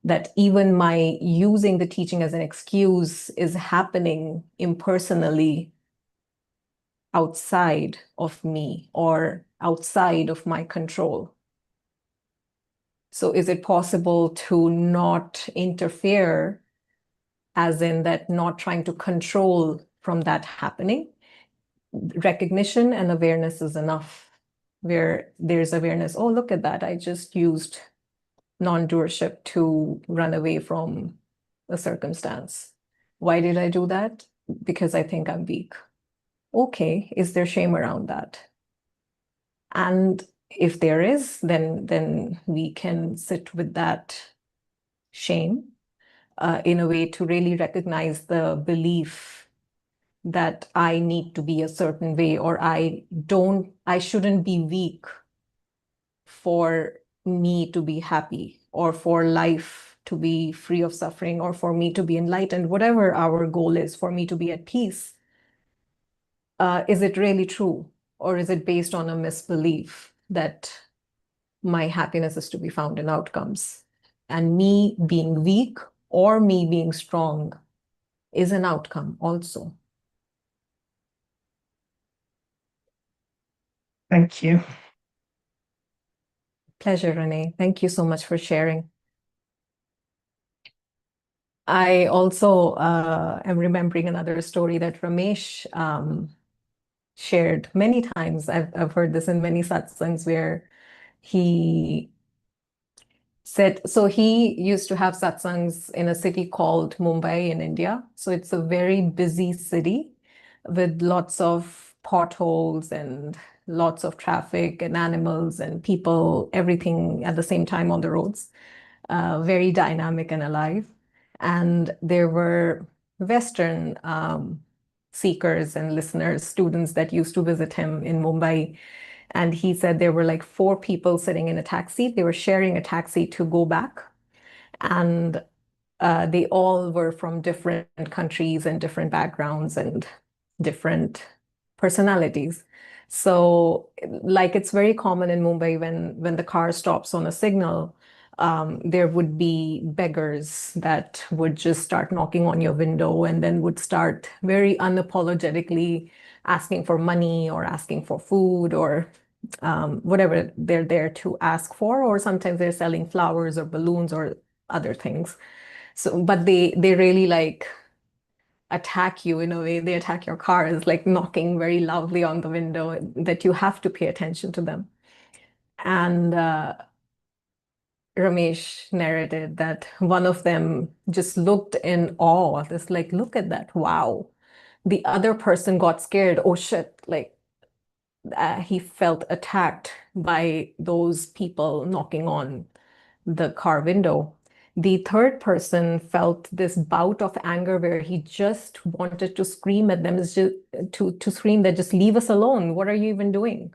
That even my using the teaching as an excuse is happening impersonally outside of me or outside of my control. So is it possible to not interfere, as in that not trying to control from that happening? Recognition and awareness is enough. Where there's awareness, oh, look at that, I just used non-doership to run away from a circumstance. Why did I do that? Because I think I'm weak. Okay, is there shame around that? And if there is, then we can sit with that shame in a way to really recognize the belief that I need to be a certain way, or I shouldn't be weak for me to be happy, or for life to be free of suffering, or for me to be enlightened, whatever our goal is, for me to be at peace. Is it really true? Or is it based on a misbelief that my happiness is to be found in outcomes? And me being weak or me being strong is an outcome also. Thank you. Pleasure, Renee. Thank you so much for sharing. I also am remembering another story that Ramesh shared many times. I've heard this in many satsangs where he said, so he used to have satsangs in a city called Mumbai in India. So it's a very busy city with lots of potholes and lots of traffic and animals and people, everything at the same time on the roads. Very dynamic and alive. And there were Western seekers and listeners, students that used to visit him in Mumbai. And he said there were like 4 people sitting in a taxi. They were sharing a taxi to go back. And they all were from different countries and different backgrounds and different personalities. So, like it's very common in Mumbai when the car stops on a signal, there would be beggars that would just start knocking on your window and then would start very unapologetically asking for money or asking for food or whatever they're there to ask for, or sometimes they're selling flowers or balloons or other things. So, but they really like attack you in a way. They attack your car is like knocking very loudly on the window that you have to pay attention to them. And Ramesh narrated that one of them just looked in awe. Just like, look at that. Wow. The other person got scared. Oh shit. Like he felt attacked by those people knocking on the car window. The third person felt this bout of anger where he just wanted to scream at them, to scream that just leave us alone. What are you even doing?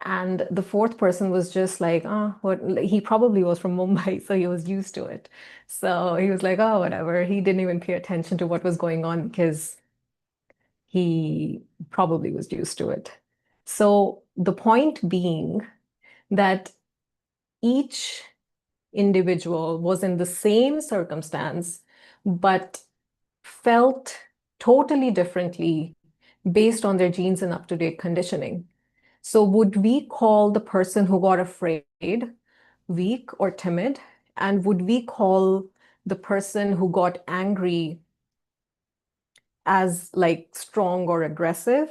And the fourth person was just like, oh, what? He probably was from Mumbai, so he was used to it. So he was like, oh, whatever. He didn't even pay attention to what was going on because he probably was used to it. So the point being that each individual was in the same circumstance, but felt totally differently based on their genes and up-to-date conditioning. So would we call the person who got afraid weak or timid? And would we call the person who got angry as like strong or aggressive?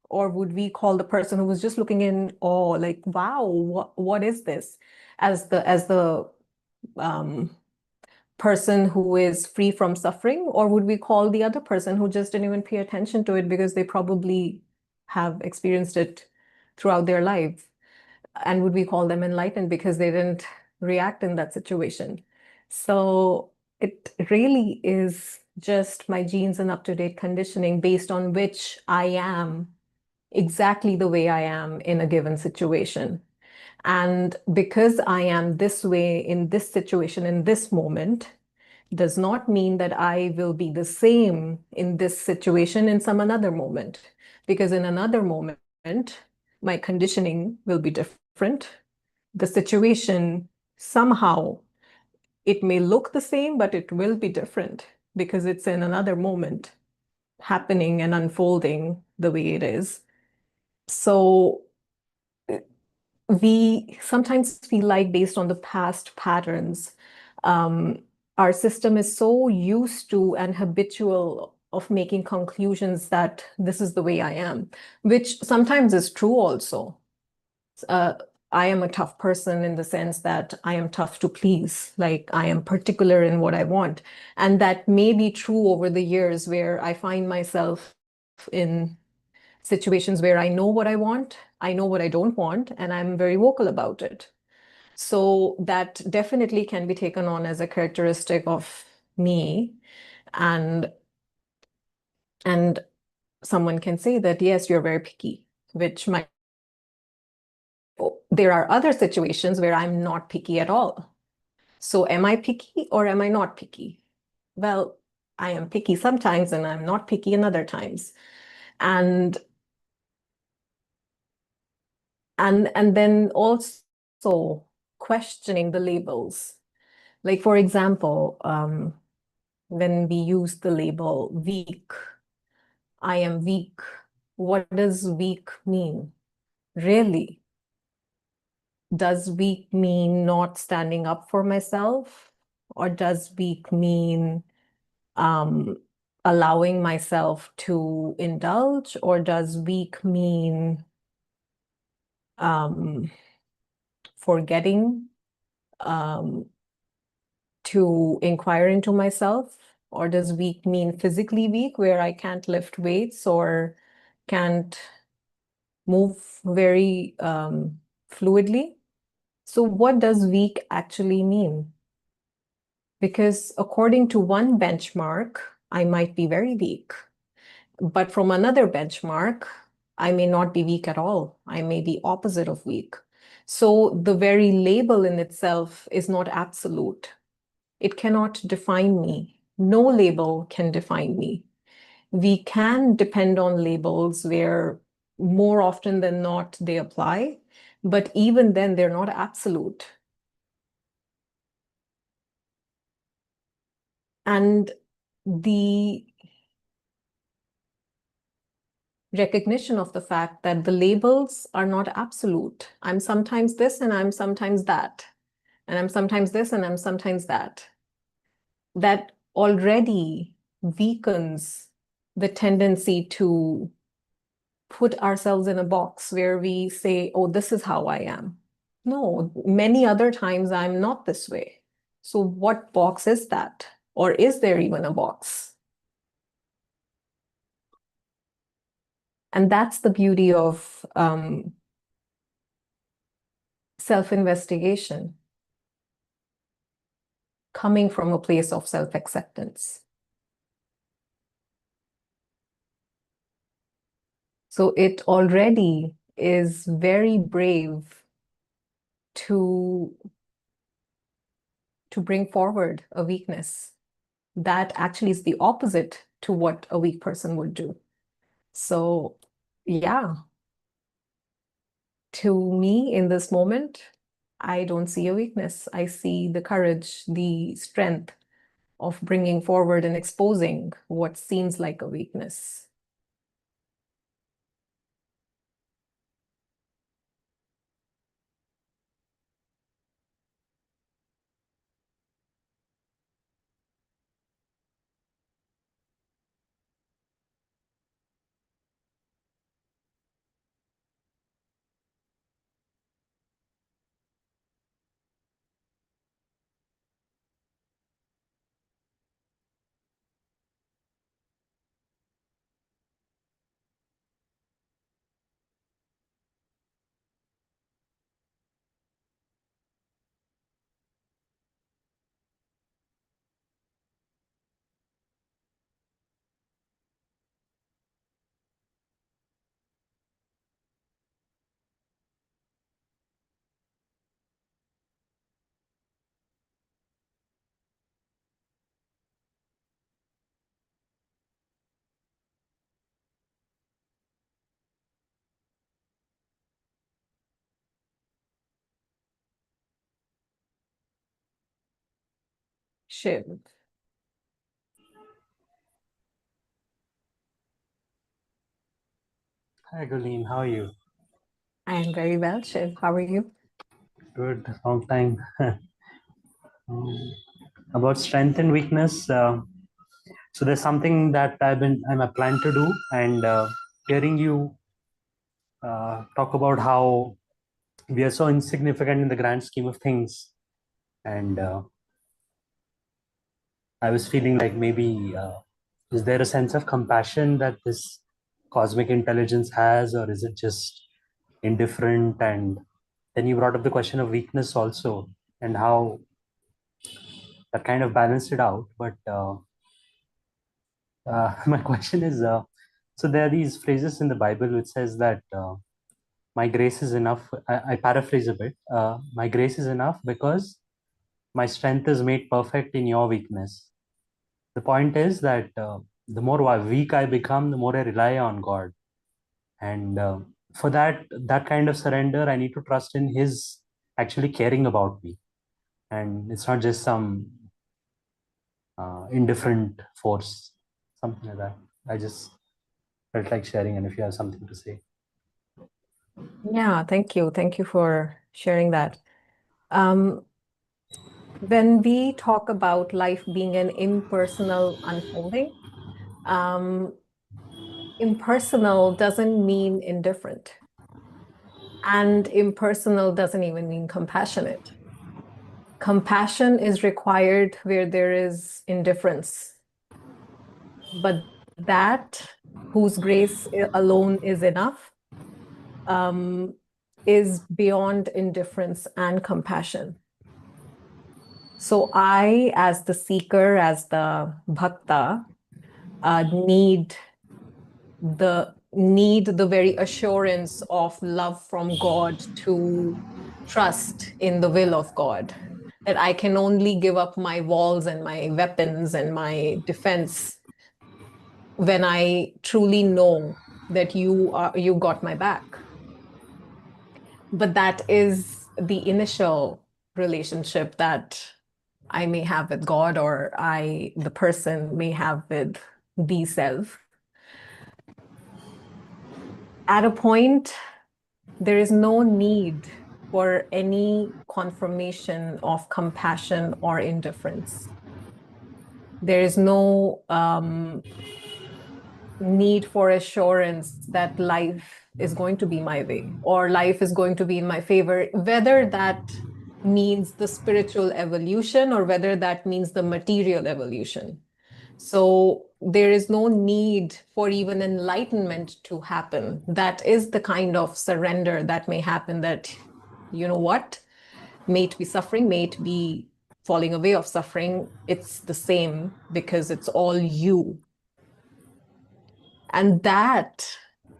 Or would we call the person who was just looking in awe, like, wow, what is this? As the um, person who is free from suffering? Or would we call the other person who just didn't even pay attention to it because they probably have experienced it throughout their life? And would we call them enlightened because they didn't react in that situation? So it really is just my genes and up-to-date conditioning based on which I am exactly the way I am in a given situation. And because I am this way in this situation, in this moment, does not mean that I will be the same in this situation in some another moment. Because in another moment, my conditioning will be different. The situation, somehow, it may look the same, but it will be different because it's in another moment happening and unfolding the way it is. So we sometimes feel like, based on the past patterns, um, our system is so used to and habitual of making conclusions that this is the way I am, which sometimes is true also. Uh, I am a tough person in the sense that I am tough to please, like I am particular in what I want. And that may be true over the years where I find myself in situations where I know what I want, I know what I don't want, and I'm very vocal about it. So that definitely can be taken on as a characteristic of me. And and someone can say that, yes, you're very picky, which might, there are other situations where I'm not picky at all. So am I picky or am I not picky? Well, I am picky sometimes and I'm not picky in other times. And and then also questioning the labels. Like, for example, when we use the label weak, I am weak. What does weak mean? Really? Does weak mean not standing up for myself? Or does weak mean um, allowing myself to indulge? Or does weak mean um, forgetting um, to inquire into myself? Or does weak mean physically weak, where I can't lift weights or can't move very fluidly? So what does weak actually mean? Because according to one benchmark, I might be very weak, but from another benchmark, I may not be weak at all. I may be opposite of weak. So the very label in itself is not absolute. It cannot define me. No label can define me. We can depend on labels where more often than not they apply, but even then they're not absolute. And the recognition of the fact that the labels are not absolute. I'm sometimes this and I'm sometimes that. And I'm sometimes this and I'm sometimes that. That already weakens the tendency to put ourselves in a box where we say, oh, this is how I am. No, many other times I'm not this way. So what box is that? Or is there even a box? And that's the beauty of self-investigation. coming from a place of self-acceptance. So it already is very brave to bring forward a weakness that actually is the opposite to what a weak person would do. So yeah, to me in this moment, I don't see a weakness. I see the courage, the strength of bringing forward and exposing what seems like a weakness. Shiv. Hi, Gurleen. How are you? I am very well, Shiv. How are you? Good. Long time. About strength and weakness. So there's something that I'm planning to do, and hearing you talk about how we are so insignificant in the grand scheme of things, and I was feeling like maybe is there a sense of compassion that this cosmic intelligence has, or is it just indifferent? And then you brought up the question of weakness also, and how that kind of balanced it out. But my question is, so there are these phrases in the Bible which says that my grace is enough. I paraphrase a bit. My grace is enough because my strength is made perfect in your weakness. The point is that the more weak I become, the more I rely on God, and for that kind of surrender, I need to trust in His actually caring about me, and it's not just some indifferent force, something like that. I just felt like sharing, and if you have something to say. Yeah, thank you. Thank you for sharing that. Um, when we talk about life being an impersonal unfolding, um, impersonal doesn't mean indifferent, and impersonal doesn't even mean compassionate. Compassion is required where there is indifference, but that whose grace alone is enough um, is beyond indifference and compassion. So I, as the seeker, as the bhakta, need the very assurance of love from God to trust in the will of God. That I can only give up my walls and my weapons and my defense when I truly know that you got my back. But that is the initial relationship that I may have with God, or the person may have with the self. At a point, there is no need for any confirmation of compassion or indifference. There is no need for assurance that life is going to be my way or life is going to be in my favor, whether that means the spiritual evolution or whether that means the material evolution. So there is no need for even enlightenment to happen. That is the kind of surrender that may happen, that, you know what, may it be suffering, may it be falling away of suffering, it's the same because it's all you. And that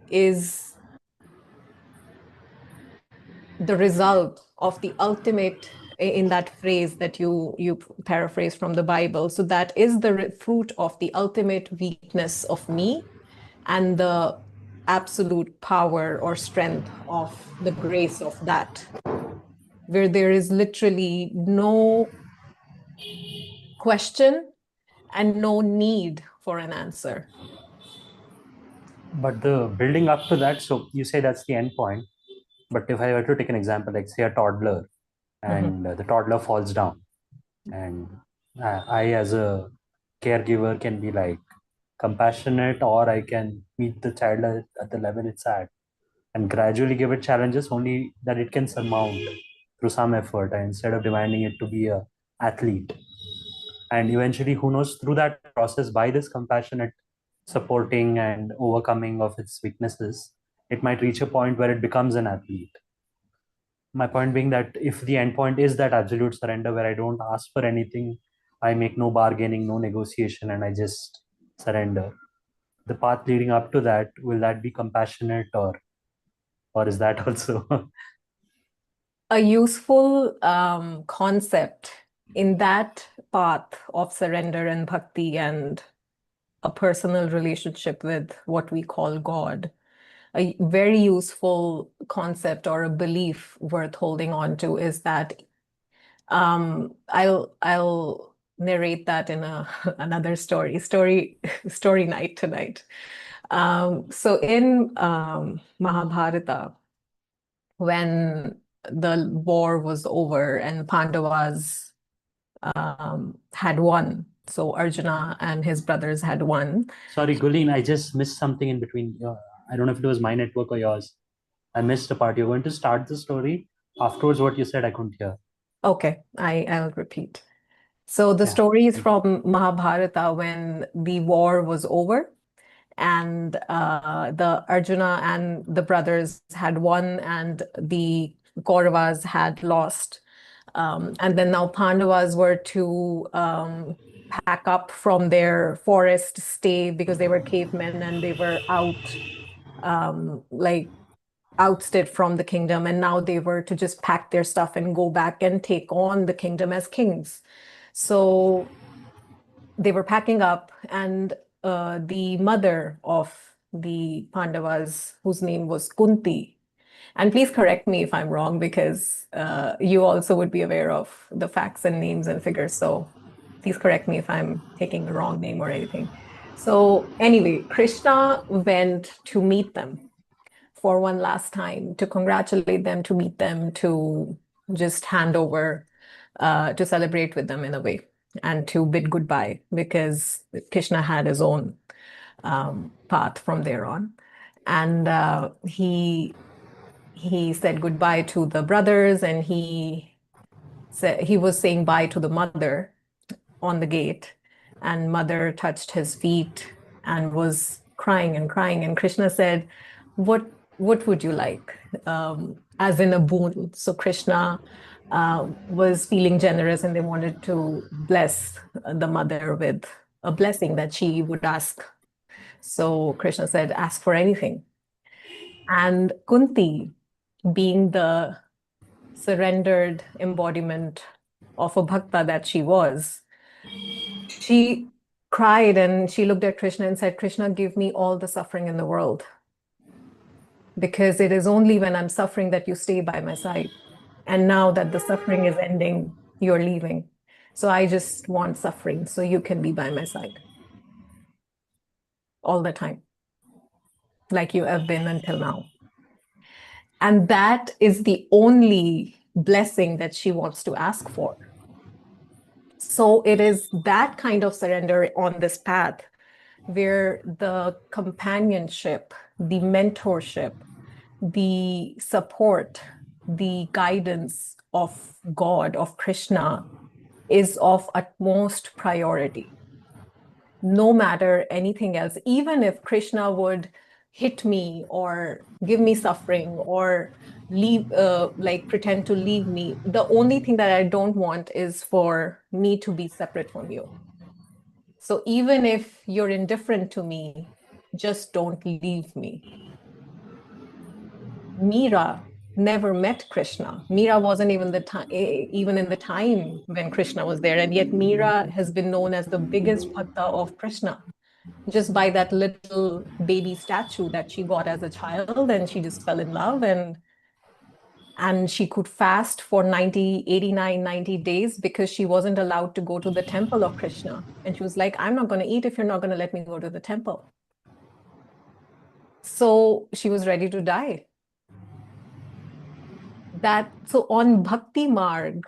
is the result of the ultimate, in that phrase that you paraphrase from the Bible. So that is the fruit of the ultimate weakness of me and the absolute power or strength of the grace of that, where there is literally no question and no need for an answer. But the building up to that, so you say that's the end point. But if I were to take an example, like say a toddler, and the toddler falls down, and I, as a caregiver, can be like compassionate, or I can meet the child at the level it's at and gradually give it challenges only that it can surmount through some effort, and instead of demanding it to be a athlete. And eventually, who knows, through that process, by this compassionate supporting and overcoming of its weaknesses, it might reach a point where it becomes an athlete. My point being that if the end point is that absolute surrender where I don't ask for anything, I make no bargaining, no negotiation, and I just surrender, the path leading up to that, will that be compassionate, or is that also A useful concept in that path of surrender and bhakti and a personal relationship with what we call God? A very useful concept or a belief worth holding on to is that I'll narrate that in another story night tonight. So in Mahabharata, when the war was over and Pandavas had won, so Arjuna and his brothers had won. Sorry, Gurleen, I just missed something in between. I don't know if it was my network or yours. I missed a part. You're going to start the story. Afterwards, what you said, I couldn't hear. Okay, I'll repeat. So the story is from Mahabharata when the war was over and the Arjuna and the brothers had won and the Kauravas had lost. And then now Pandavas were to pack up from their forest stay because they were cavemen and they were ousted from the kingdom, and now they were to just pack their stuff and go back and take on the kingdom as kings. So they were packing up, and the mother of the Pandavas, whose name was Kunti, and please correct me if I'm wrong, because you also would be aware of the facts and names and figures. So please correct me if I'm taking the wrong name or anything. So anyway, Krishna went to meet them for one last time, to congratulate them, to meet them, to just hand over, to celebrate with them in a way, and to bid goodbye, because Krishna had his own path from there on. And he said goodbye to the brothers, and he was saying bye to the mother on the gate, and mother touched his feet and was crying and crying. And Krishna said, what would you like? As in a boon. So Krishna was feeling generous, and they wanted to bless the mother with a blessing that she would ask. So Krishna said, ask for anything. And Kunti, being the surrendered embodiment of a bhakta that she was, she cried and she looked at Krishna and said, Krishna, give me all the suffering in the world, because it is only when I'm suffering that you stay by my side. And now that the suffering is ending, you're leaving. So I just want suffering so you can be by my side all the time, like you have been until now. And that is the only blessing that she wants to ask for. So it is that kind of surrender on this path where the companionship, the mentorship, the support, the guidance of God, of Krishna, is of utmost priority. No matter anything else, even if Krishna would hit me or give me suffering or leave, like pretend to leave me. The only thing that I don't want is for me to be separate from you. So even if you're indifferent to me, just don't leave me. Meera never met Krishna. Meera wasn't even even in the time when Krishna was there, and yet Meera has been known as the biggest bhakta of Krishna just by that little baby statue that she got as a child, and she just fell in love, and she could fast for 90 days because she wasn't allowed to go to the temple of Krishna. And she was like, I'm not going to eat if you're not going to let me go to the temple. So she was ready to die. So on Bhakti Marg,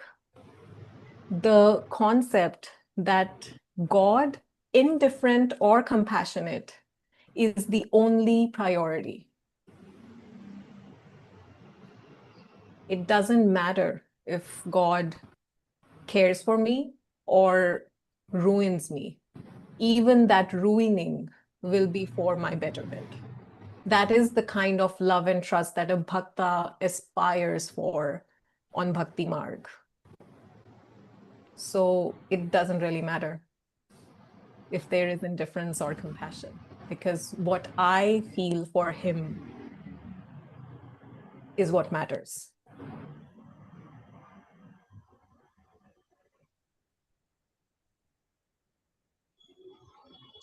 the concept that God, indifferent or compassionate, is the only priority. It doesn't matter if God cares for me or ruins me. Even that ruining will be for my betterment. That is the kind of love and trust that a bhakta aspires for on Bhakti Marg. So it doesn't really matter if there is indifference or compassion, because what I feel for him is what matters.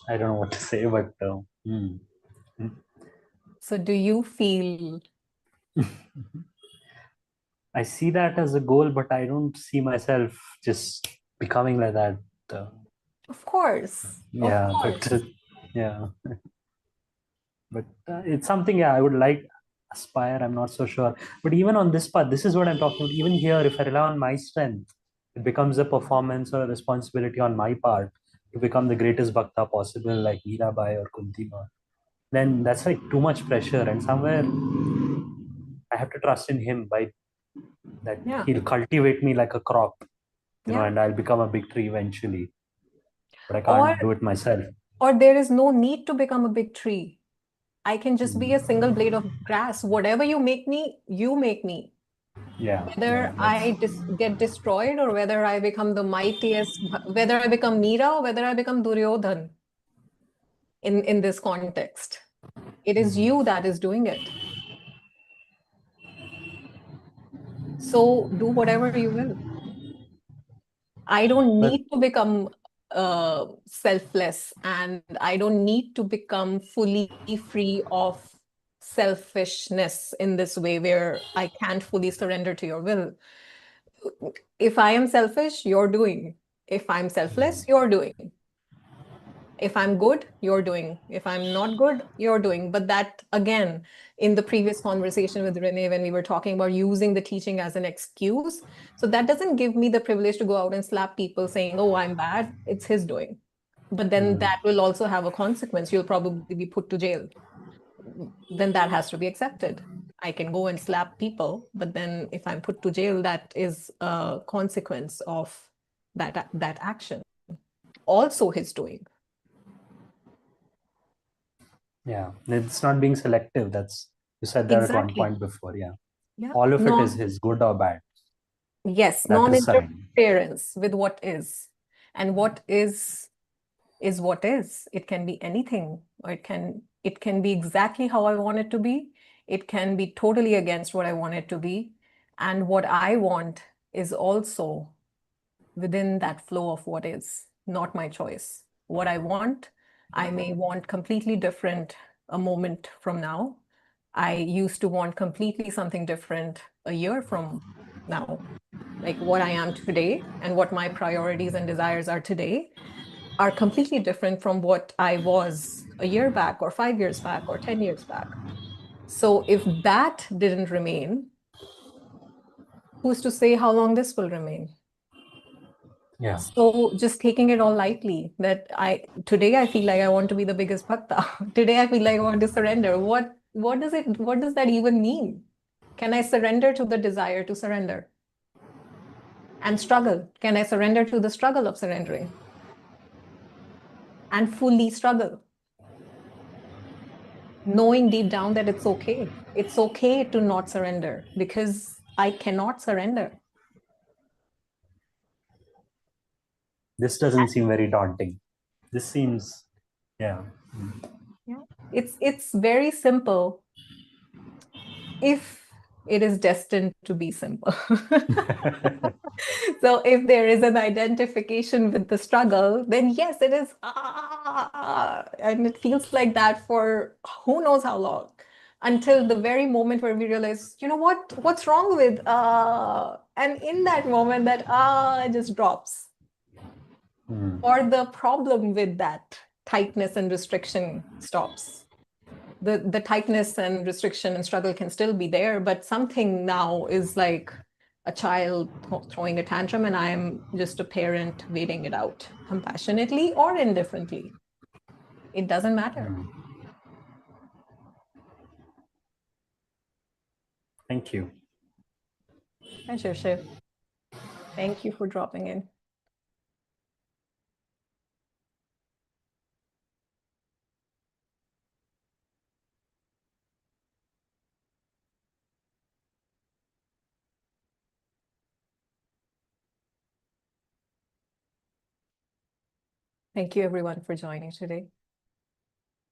I don't know what to say, but So do you feel? I see that as a goal, but I don't see myself just becoming like that. Of course. Yeah, Of course. but yeah, but it's something. Yeah, I would like aspire. I'm not so sure. But even on this part, this is what I'm talking about. Even here, if I rely on my strength, it becomes a performance or a responsibility on my part to become the greatest bhakta possible, like Mirabai or Kunti Ma. Then that's like too much pressure, and somewhere I have to trust in him by that Yeah. he'll cultivate me like a crop, Yeah. and I'll become a big tree eventually. But I can't do it myself. Or there is no need to become a big tree. I can just be a single blade of grass. Whatever you make me, you make me. Yeah. Whether I get destroyed or whether I become the mightiest, whether I become Meera or whether I become Duryodhan in this context. It is you that is doing it. So do whatever you will. I don't need to become selfless, and I don't need to become fully free of selfishness in this way where I can't fully surrender to your will. If I am selfish, you're doing. If I'm selfless, you're doing. If I'm good, you're doing. If I'm not good, you're doing. But that, again, in the previous conversation with Renee, when we were talking about using the teaching as an excuse, so that doesn't give me the privilege to go out and slap people saying, oh, I'm bad. It's his doing. But then that will also have a consequence. You'll probably be put to jail. Then that has to be accepted. I can go and slap people, but then if I'm put to jail, that is a consequence of that action. Also his doing. Yeah, it's not being selective. That's you said that at one point before. Yeah, all of it is his, good or bad. Yes, non-interference with what is, and what is what is. It can be anything, or it can be exactly how I want it to be. It can be totally against what I want it to be, and what I want is also within that flow of what is, not my choice. What I want, I may want completely different a moment from now. I used to want completely something different a year from now. Like what I am today and what my priorities and desires are today are completely different from what I was a year back or 5 years back or 10 years back. So if that didn't remain, who's to say how long this will remain? Yeah. So just taking it all lightly, that today I feel like I want to be the biggest bhakta. Today I feel like I want to surrender. What does that even mean? Can I surrender to the desire to surrender? And struggle. Can I surrender to the struggle of surrendering? And fully struggle. knowing deep down that it's okay. It's okay to not surrender because I cannot surrender. This doesn't seem very daunting. This seems, yeah. Yeah. It's very simple if it is destined to be simple. So if there is an identification with the struggle, then yes, it is, and it feels like that for who knows how long, until the very moment where we realize, you know what, what's wrong with, and in that moment that, it just drops. Or the problem with that tightness and restriction stops. The tightness and restriction and struggle can still be there, but something now is like a child throwing a tantrum, and I'm just a parent waiting it out compassionately or indifferently. It doesn't matter. Thank you. Pleasure, Shiv. Thank you for dropping in. Thank you, everyone, for joining today.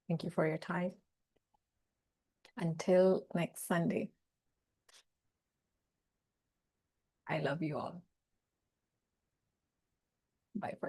Thank you for your time. Until next Sunday, I love you all. Bye for